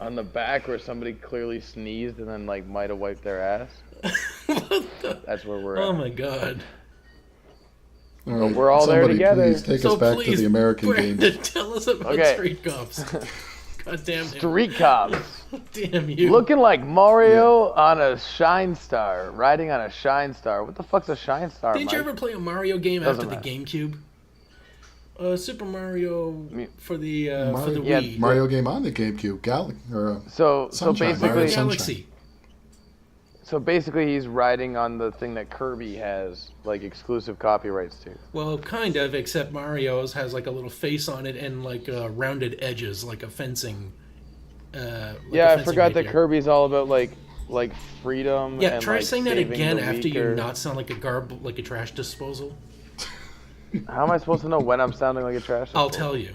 on the back where somebody clearly sneezed and then like might have wiped their ass. That's where we're oh at. my god. All right, we're all there somebody together. Please take So us back to please, the American Brandon, games. tell us about Okay. Street Cops. God damn it. Street cops. Damn you. Looking like Mario on a Shine Star, riding on a Shine Star. What the fuck's a Shine Star, Didn't Mike? you ever play a Mario game Doesn't after the matter. GameCube? Super Mario for the yeah, Wii. Mario game on the GameCube, So Sunshine, basically, Mario Sunshine. Galaxy. so basically, he's riding on the thing that Kirby has like exclusive copyrights to. Well, kind of, except Mario's has like a little face on it and like rounded edges, like a fencing. Yeah, I forgot that Kirby's all about like freedom. Yeah, and, try like, saying that saving again the after you weaker. not sound like a trash disposal. How am I supposed to know when I'm sounding like a trash? I'll tell you.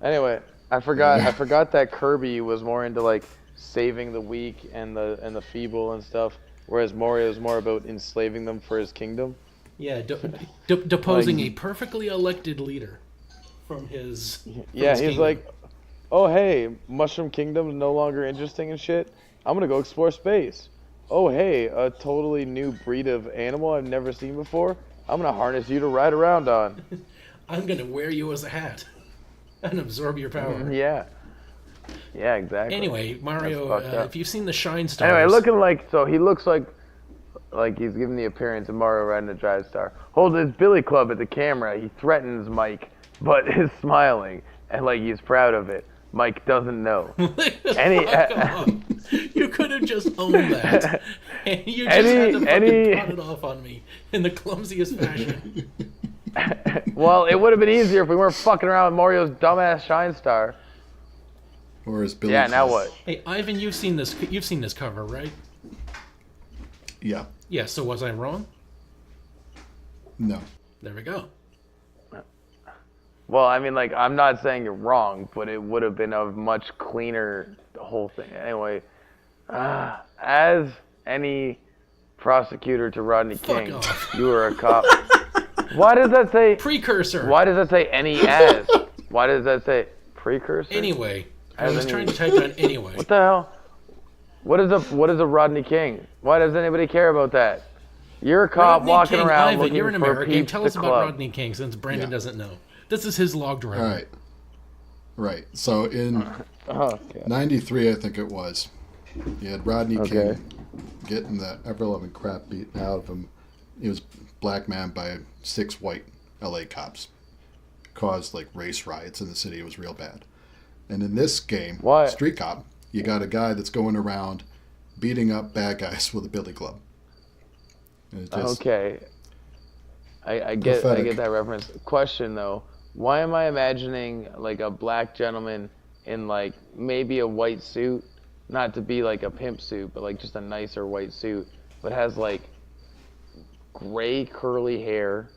Anyway, I forgot that Kirby was more into like saving the weak and the feeble and stuff, whereas Mario is more about enslaving them for his kingdom. Yeah, deposing a perfectly elected leader from his. Yeah, his he's kingdom. like, oh hey, Mushroom Kingdom's no longer interesting and shit. I'm gonna go explore space. Oh hey, a totally new breed of animal I've never seen before. I'm gonna harness you to ride around on. I'm gonna wear you as a hat and absorb your power. Yeah. Yeah, exactly. Anyway, Mario, That's fucked up. if you've seen the Shine Stars. Anyway, he looks like he's giving the appearance of Mario riding a Drive Star. Holds his billy club at the camera. He threatens Mike, but is smiling and like he's proud of it. Mike doesn't know. Come on. You could have just owned that. And you just had to fucking pawn it off on me in the clumsiest fashion. Well, it would have been easier if we weren't fucking around with Mario's dumbass Shine Star. Or his Billy. Yeah, now what? Hey, Ivan, you've seen this cover, right? Yeah. Yeah, so was I wrong? No. There we go. Well, I mean, like, I'm not saying you're wrong, but it would have been a much cleaner whole thing. Anyway, as any prosecutor to Rodney King, off. you were a cop. Why does that say... Precursor. Why does that say any as? Why does that say precursor? Anyway. I As was any- trying to type down anyway. What the hell? What is a Rodney King? Why does anybody care about that? You're a cop Rodney walking King, around Ivan, looking you're an for American. Peeps Tell the us about Club. Rodney King, since Brandon Yeah. doesn't know. This is his logged record. All right. Right. So in Okay. 93, I think it was, you had Rodney Okay. King getting the ever-loving crap beaten out of him. He was black man by 6 white LA cops. Caused like race riots in the city. It was real bad. And in this game, What? Street Cop, you got a guy that's going around beating up bad guys with a billy club. And it just, Okay. I get Pathetic. that reference. Question though, why am I imagining like a black gentleman in like maybe a white suit, not to be like a pimp suit, but like just a nicer white suit, but has like gray curly hair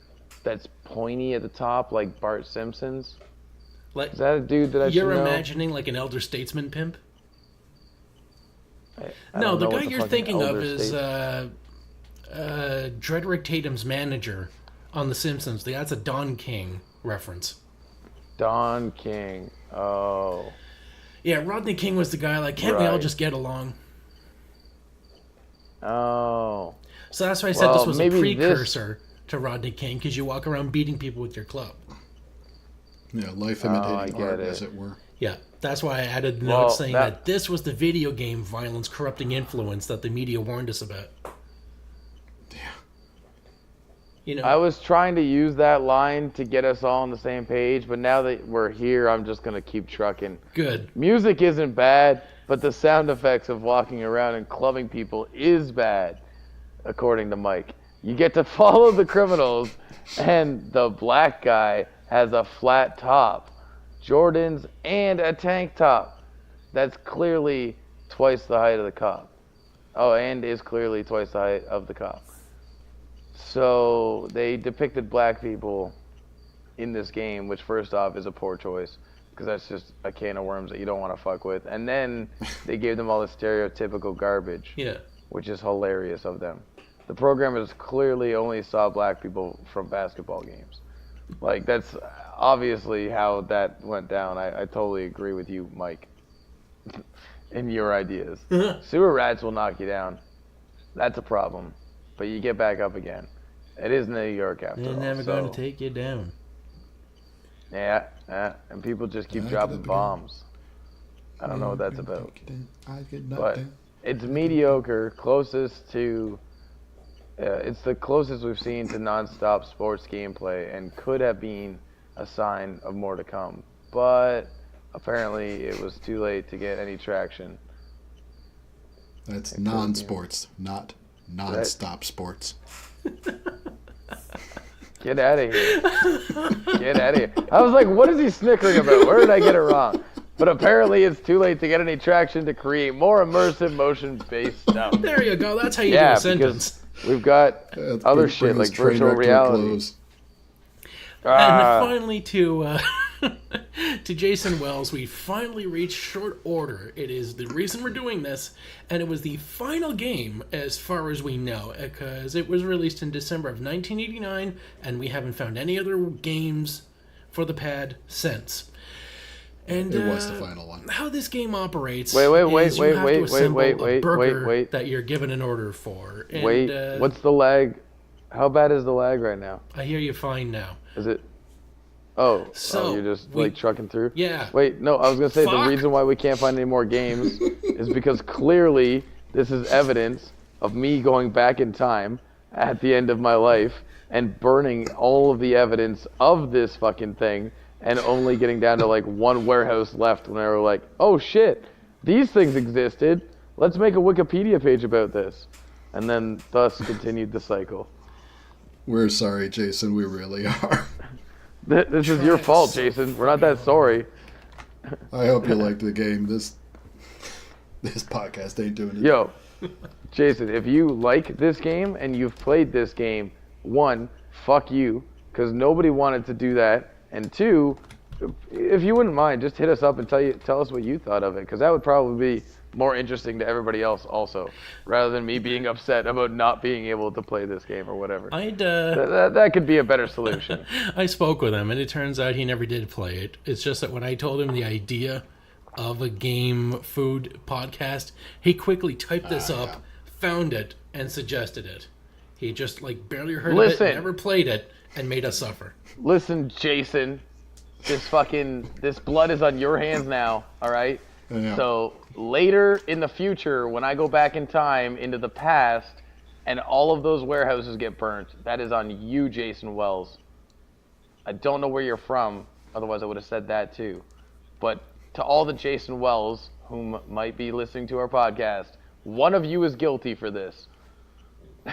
that's pointy at the top like Bart Simpson's? Like, Is that a dude that I should you're know? imagining like an elder statesman pimp? I No, don't the know guy what the you're fucking thinking of elder is state- Dredrick Tatum's manager on The Simpsons. That's a Don King reference. Don King. Oh. Yeah, Rodney King was the guy like, can't we all Right. just get along? Oh. So that's why I said Well, this was a maybe this- precursor to Rodney King, because you walk around beating people with your club. yeah, life I imitating get art, it. as it were. Yeah, that's why I added notes Well, saying that- that this was the video game violence corrupting influence that the media warned us about. You know, I was trying to use that line to get us all on the same page, but now that we're here, I'm just going to keep trucking. good. Music isn't bad, but the sound effects of walking around and clubbing people is bad, according to Mike. You get to follow the criminals, and the black guy has a flat top, Jordans, and a tank top. That's clearly twice the height of the cop. Oh, and is clearly twice the height of the cop. So they depicted black people in this game, which first off is a poor choice, because that's just a can of worms that you don't want to fuck with. And then they gave them all the stereotypical garbage, Yeah. which is hilarious of them. The programmers clearly only saw black people from basketball games. Like, that's obviously how that went down. I totally agree with you, Mike, in your ideas. Sewer rats will knock you down. That's a problem. But you get back up again. It is New York after They're all. never so, going to take you down. Yeah, and people just keep Yeah, dropping get up bombs. I don't know what that's about. I get knocked But down. it's mediocre, closest to... it's the closest we've seen to non-stop sports gameplay, and could have been a sign of more to come. But apparently it was too late to get any traction. That's non-sports, not non-stop sports. Get out of here. Get out of here. I was like, what is he snickering about? Where did I get it wrong? But apparently it's too late to get any traction to create more immersive motion-based stuff. There you go. That's how you do Yeah, a sentence. because we've got other shit like virtual reality. And finally, to to Jason Wells, we finally reached short order. It is the reason we're doing this, and it was the final game as far as we know, because it was released in December of 1989, and we haven't found any other games for the pad since. And It was the final one. how this game operates Wait, is you have to assemble a wait, burger that you're given an order for. And, what's the lag? How bad is the lag right now? I hear you fine now. Is it? Oh, So, you're just we- like trucking through? Yeah. Wait, no, I was gonna say Fuck. the reason why we can't find any more games is because clearly this is evidence of me going back in time at the end of my life and burning all of the evidence of this fucking thing and only getting down to like one warehouse left when I were like, oh shit, these things existed. Let's make a Wikipedia page about this. And then thus continued the cycle. We're sorry, Jason. We really are. This is your fault, Jason. We're not that sorry. I hope you liked the game. This podcast ain't doing it. Yo, Jason, if you like this game and you've played this game, one, fuck you, because nobody wanted to do that. And two, if you wouldn't mind, just hit us up and tell us what you thought of it, because that would probably be more interesting to everybody else also, rather than me being upset about not being able to play this game or whatever. That could be a better solution. I spoke with him, and it turns out he never did play it. It's just that when I told him the idea of a game food podcast, he quickly typed this up, found it, and suggested it. He just like barely heard of it, never played it, and made us suffer. Listen, Jason, this blood is on your hands now, all right? Yeah. So later in the future, when I go back in time into the past and all of those warehouses get burnt, that is on you, Jason Wells. I don't know where you're from, otherwise I would have said that too. But to all the Jason Wells whom might be listening to our podcast, one of you is guilty for this. You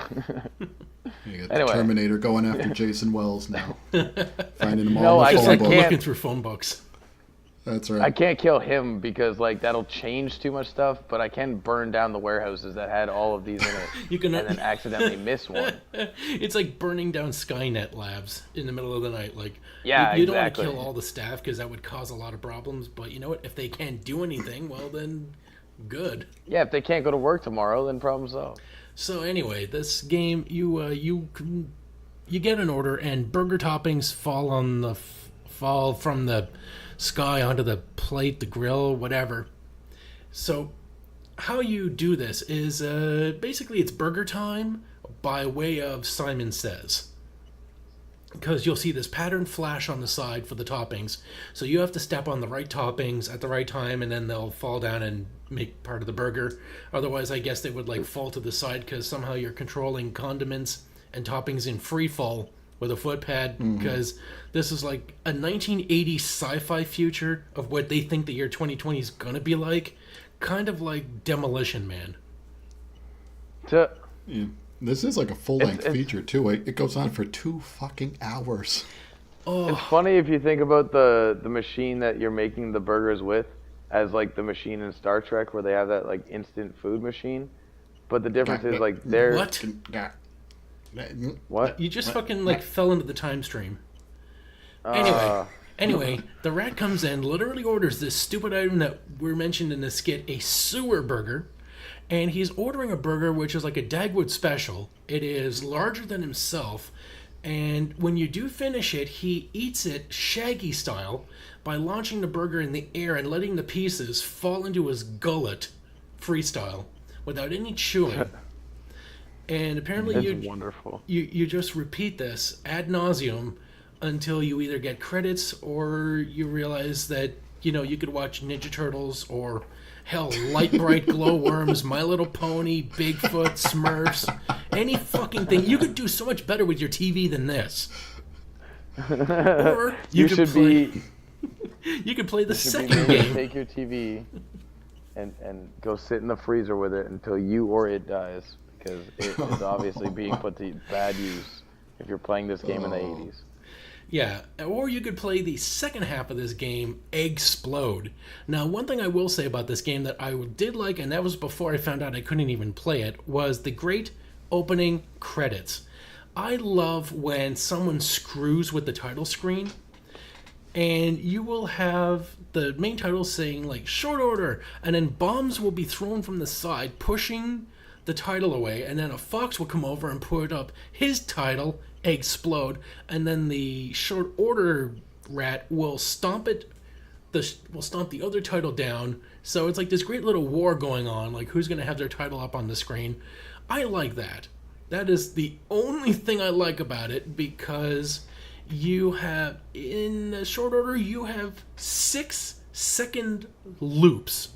got Anyway. the Terminator going after Jason Wells now. Finding him No, all I in the Just phone like book. can't. looking through phone books. That's I right. can't kill him because like that'll change too much stuff, but I can burn down the warehouses that had all of these in it You can. and then accidentally miss one. It's like burning down Skynet labs in the middle of the night. Like, Yeah, you don't want exactly. to kill all the staff because that would cause a lot of problems. But you know what? If they can't do anything, well then, good. Yeah, if they can't go to work tomorrow, then problem solved. So anyway, this game you get an order and burger toppings fall from the sky onto the plate, the grill, whatever. So how you do this is basically it's burger time by way of Simon Says. Because you'll see this pattern flash on the side for the toppings. So you have to step on the right toppings at the right time, and then they'll fall down and make part of the burger. Otherwise, I guess they would like fall to the side because somehow you're controlling condiments and toppings in free fall with a foot pad. Because this is like a 1980s sci-fi future of what they think the year 2020 is going to be like. Kind of like Demolition Man. To, Yeah. This is like a full-length It's- feature, too. It goes on for 2 fucking hours. It's funny if you think about the machine that you're making the burgers with as like the machine in Star Trek where they have that like instant food machine. But the difference is like they're... What? What? You just fucking like fell into the time stream. Anyway, the rat comes in, literally orders this stupid item that we're mentioned in the skit, a sewer burger. And he's ordering a burger which is like a Dagwood special. It is larger than himself. And when you do finish it, he eats it Shaggy style by launching the burger in the air and letting the pieces fall into his gullet freestyle without any chewing. And apparently It's wonderful. you just repeat this ad nauseum until you either get credits or you realize that, you know, you could watch Ninja Turtles or, hell, Light Bright Glowworms, My Little Pony, Bigfoot, Smurfs, any fucking thing. You could do so much better with your TV than this. Or You could should play, be... you could play the should be second able to game. take your TV and go sit in the freezer with it until you or it dies, because it is obviously being put to bad use if you're playing this game in the 80s. Yeah, or you could play the second half of this game, Eggsplode. Now, one thing I will say about this game that I did like, and that was before I found out I couldn't even play it, was the great opening credits. I love when someone screws with the title screen, and you will have the main title saying like short order, and then bombs will be thrown from the side pushing the title away, and then a fox will come over and put up his title, eggsplode, and then the short order rat will stomp the other title down. So it's like this great little war going on, like who's going to have their title up on the screen. I like that. That is the only thing I like about it, because you have, in the short order, you have 6-second loops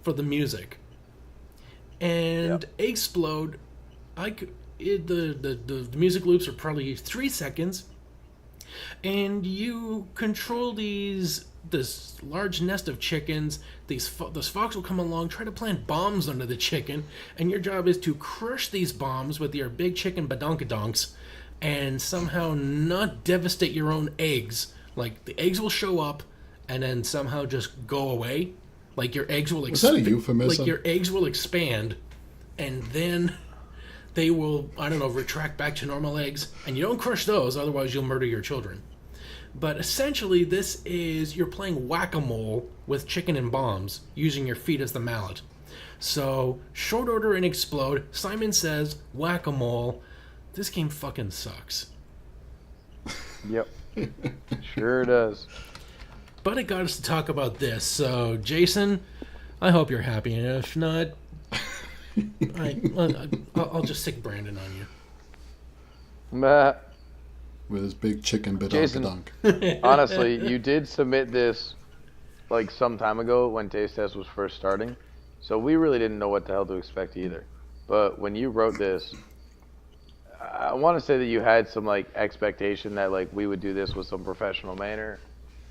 for the music. And Eggsplode, the music loops are probably 3 seconds, and you control this large nest of chickens. This fox will come along, try to plant bombs under the chicken, and your job is to crush these bombs with your big chicken badonkadonks, and somehow not devastate your own eggs. Like, the eggs will show up and then somehow just go away. Like, your eggs will expand. Is that a euphemism? Like, your eggs will expand, and then they will, I don't know, retract back to normal eggs. And you don't crush those, otherwise you'll murder your children. But essentially, this is, you're playing whack-a-mole with chicken and bombs, using your feet as the mallet. So, short order and explode. Simon says, whack-a-mole. This game fucking sucks. Yep. Sure does. But it got us to talk about this. So, Jason, I hope you're happy. And if not, I'll just stick Brandon on you. Meh. With his big chicken Jason, badonkadonk. Honestly, you did submit this like some time ago when Taste Test was first starting. So we really didn't know what the hell to expect either. But when you wrote this, I want to say that you had some like expectation that like we would do this with some professional manner,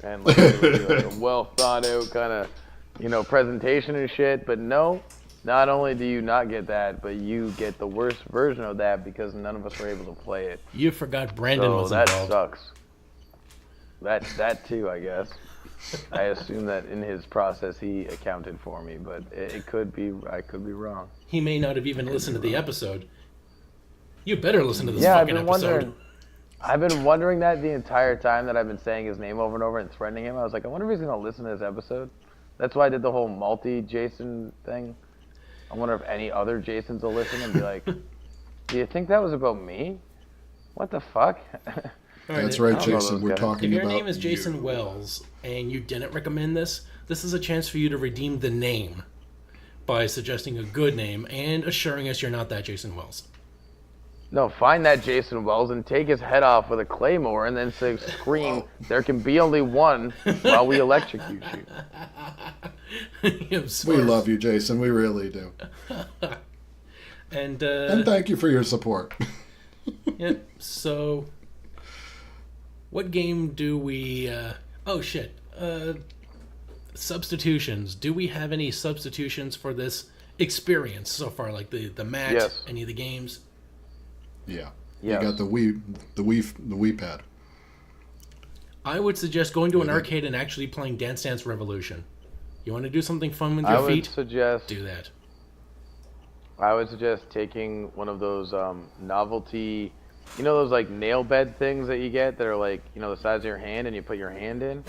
and like it would be like a well thought out kind of, presentation and shit. But no, not only do you not get that, but you get the worst version of that because none of us were able to play it. You forgot Brandon was that involved. Sucks. That too, I guess. I assume that in his process he accounted for me, but it could be, I could be wrong. He may not have even listened to the episode. You better listen to this fucking episode. I've been wondering that the entire time that I've been saying his name over and over and threatening him. I was like, I wonder if he's going to listen to this episode. That's why I did the whole multi-Jason thing. I wonder if any other Jasons will listen and be like, do you think that was about me? What the fuck? That's right, Jason. We're talking about If your name is Jason Wells and you didn't recommend this, this is a chance for you to redeem the name by suggesting a good name and assuring us you're not that Jason Wells. No, find that Jason Wells and take his head off with a claymore and then say, scream, there can be only one while we electrocute you. We love you, Jason. We really do. And thank you for your support. Yep. So, what game do we... substitutions. Do we have any substitutions for this experience so far? Like the mat, yes. Any of the games? Yeah. Yes. You got the Wii pad. I would suggest going to an arcade and actually playing Dance Dance Revolution. You want to do something fun with your feet? Do that. I would suggest taking one of those novelty, those like nail bed things that you get that are like, the size of your hand and you put your hand in.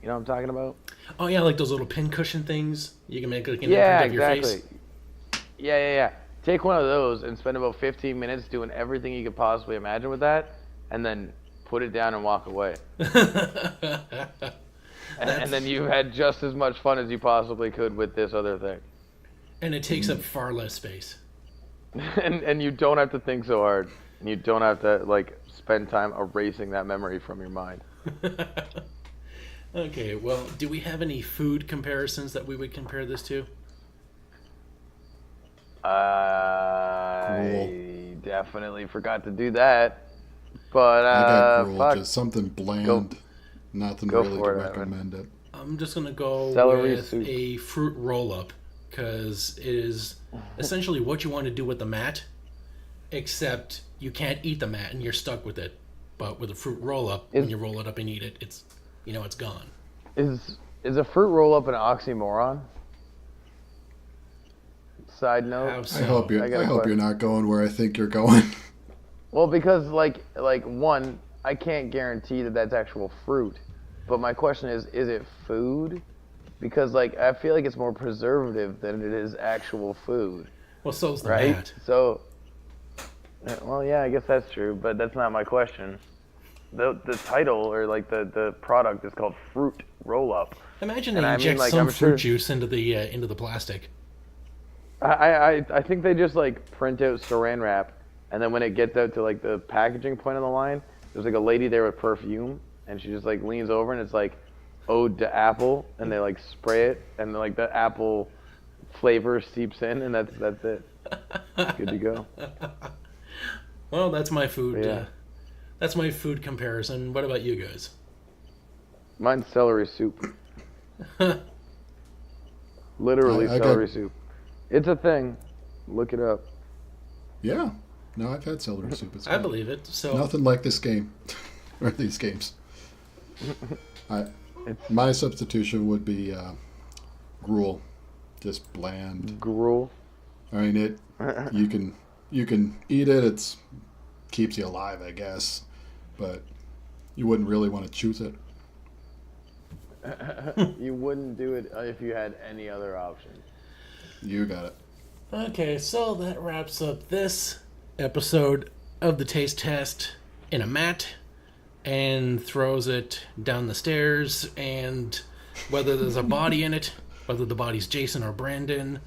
You know what I'm talking about? Oh yeah, like those little pin cushion things. You can make like an imprint of your face. Yeah. Take one of those and spend about 15 minutes doing everything you could possibly imagine with that, and then put it down and walk away. and then you've had just as much fun as you possibly could with this other thing. And it takes up far less space. and you don't have to think so hard. And you don't have to like spend time erasing that memory from your mind. Okay, well, do we have any food comparisons that we would compare this to? I definitely forgot to do that, but I got gruel, just something bland, nothing really to recommend it. I'm just gonna go with a fruit roll-up because it is essentially what you want to do with the mat, except you can't eat the mat and you're stuck with it. But with a fruit roll-up, when you roll it up and eat it, it's gone. Is a fruit roll-up an oxymoron? Side note. I hope you're not going where I think you're going. Well, because like one, I can't guarantee that that's actual fruit. But my question is it food? Because like I feel like it's more preservative than it is actual food, Well, so's the right? mat. So, well, yeah, I guess that's true, but that's not my question. The title or like the product is called Fruit Roll Up. Imagine And they I mean, inject like, some I'm fruit sure- juice into the plastic. I think they just like print out saran wrap, and then when it gets out to like the packaging point on the line, there's like a lady there with perfume, and she just like leans over and it's like ode to apple, and they like spray it, and like the apple flavor seeps in, and that's it. Good to go. Well, that's my food. Yeah. That's my food comparison. What about you guys? Mine's celery soup. Literally I celery soup. It's a thing. Look it up. Yeah. No, I've had celery soup. It's I good. believe it. So Nothing like this game, or these games. My substitution would be gruel, just bland. Gruel. I mean, you can eat it. It's keeps you alive, I guess, but you wouldn't really want to choose it. You wouldn't do it if you had any other option. You got it. okay, so that wraps up this episode of the taste test in a mat, and throws it down the stairs, and whether there's a body in it, whether the body's Jason or Brandon,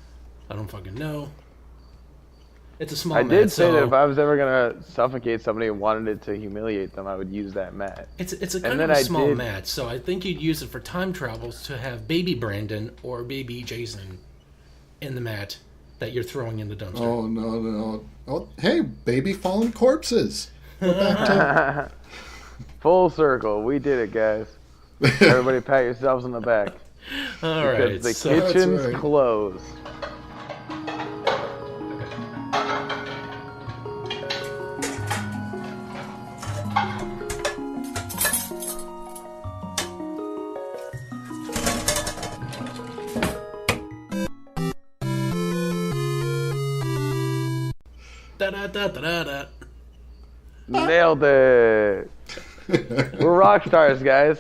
I don't fucking know. It's a small I mat. did say so that if I was ever gonna suffocate somebody and wanted it to humiliate them, I would use that mat. it's a kind and of then a I small did- mat, so I think you'd use it for time travels to have baby Brandon or baby Jason in the mat that you're throwing in the dumpster. Oh no! Oh, hey, baby fallen corpses. We're back to Full circle, we did it, guys. Everybody, pat yourselves on the back All because right, the so That's kitchen's right. closed. da-da-da-da-da. Nailed it. We're rock stars, guys.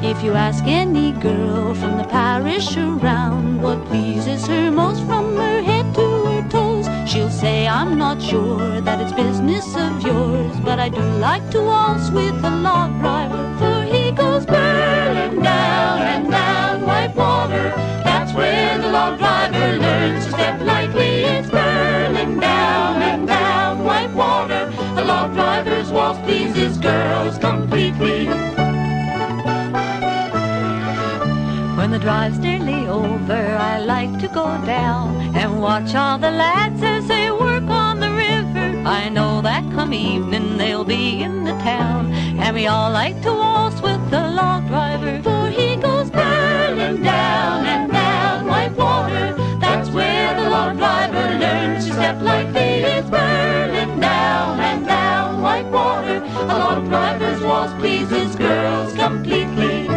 If you ask any girl from the parish around what pleases her most from her head to her toes, she'll say, I'm not sure that it's business of yours, but I do like to waltz with a log driver, for he goes burning down and down white water. That's where the log driver learns to step lightly. It's burning down and down white water. The log driver's waltz pleases girls completely. When the drive's nearly over, I like to go down and watch all the lads as they work on the river. I know that come evening they'll be in the town, and we all like to waltz with the log driver, for he goes burning down and down white water. That's where the log driver learns to step lightly. It's burning down and down white water. A log driver's waltz pleases girls completely.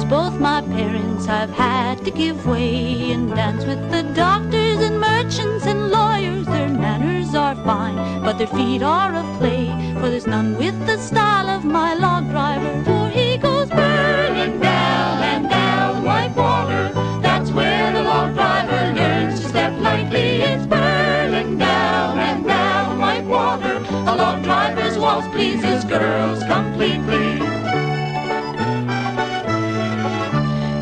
Both my parents I've had to give way and dance with the doctors and merchants and lawyers. Their manners are fine, but their feet are of clay, for there's none with the style of my log driver, for he goes burning down and down white water. That's where the log driver learns to step lightly. It's burning down and down white water. A log driver's waltz pleases girls completely.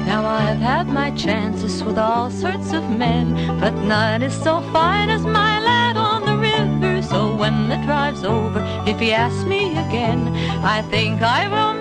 Now I've had my chances with all sorts of men, but none is so fine as my lad on the river. So when the drive's over. If he asks me again, I think I will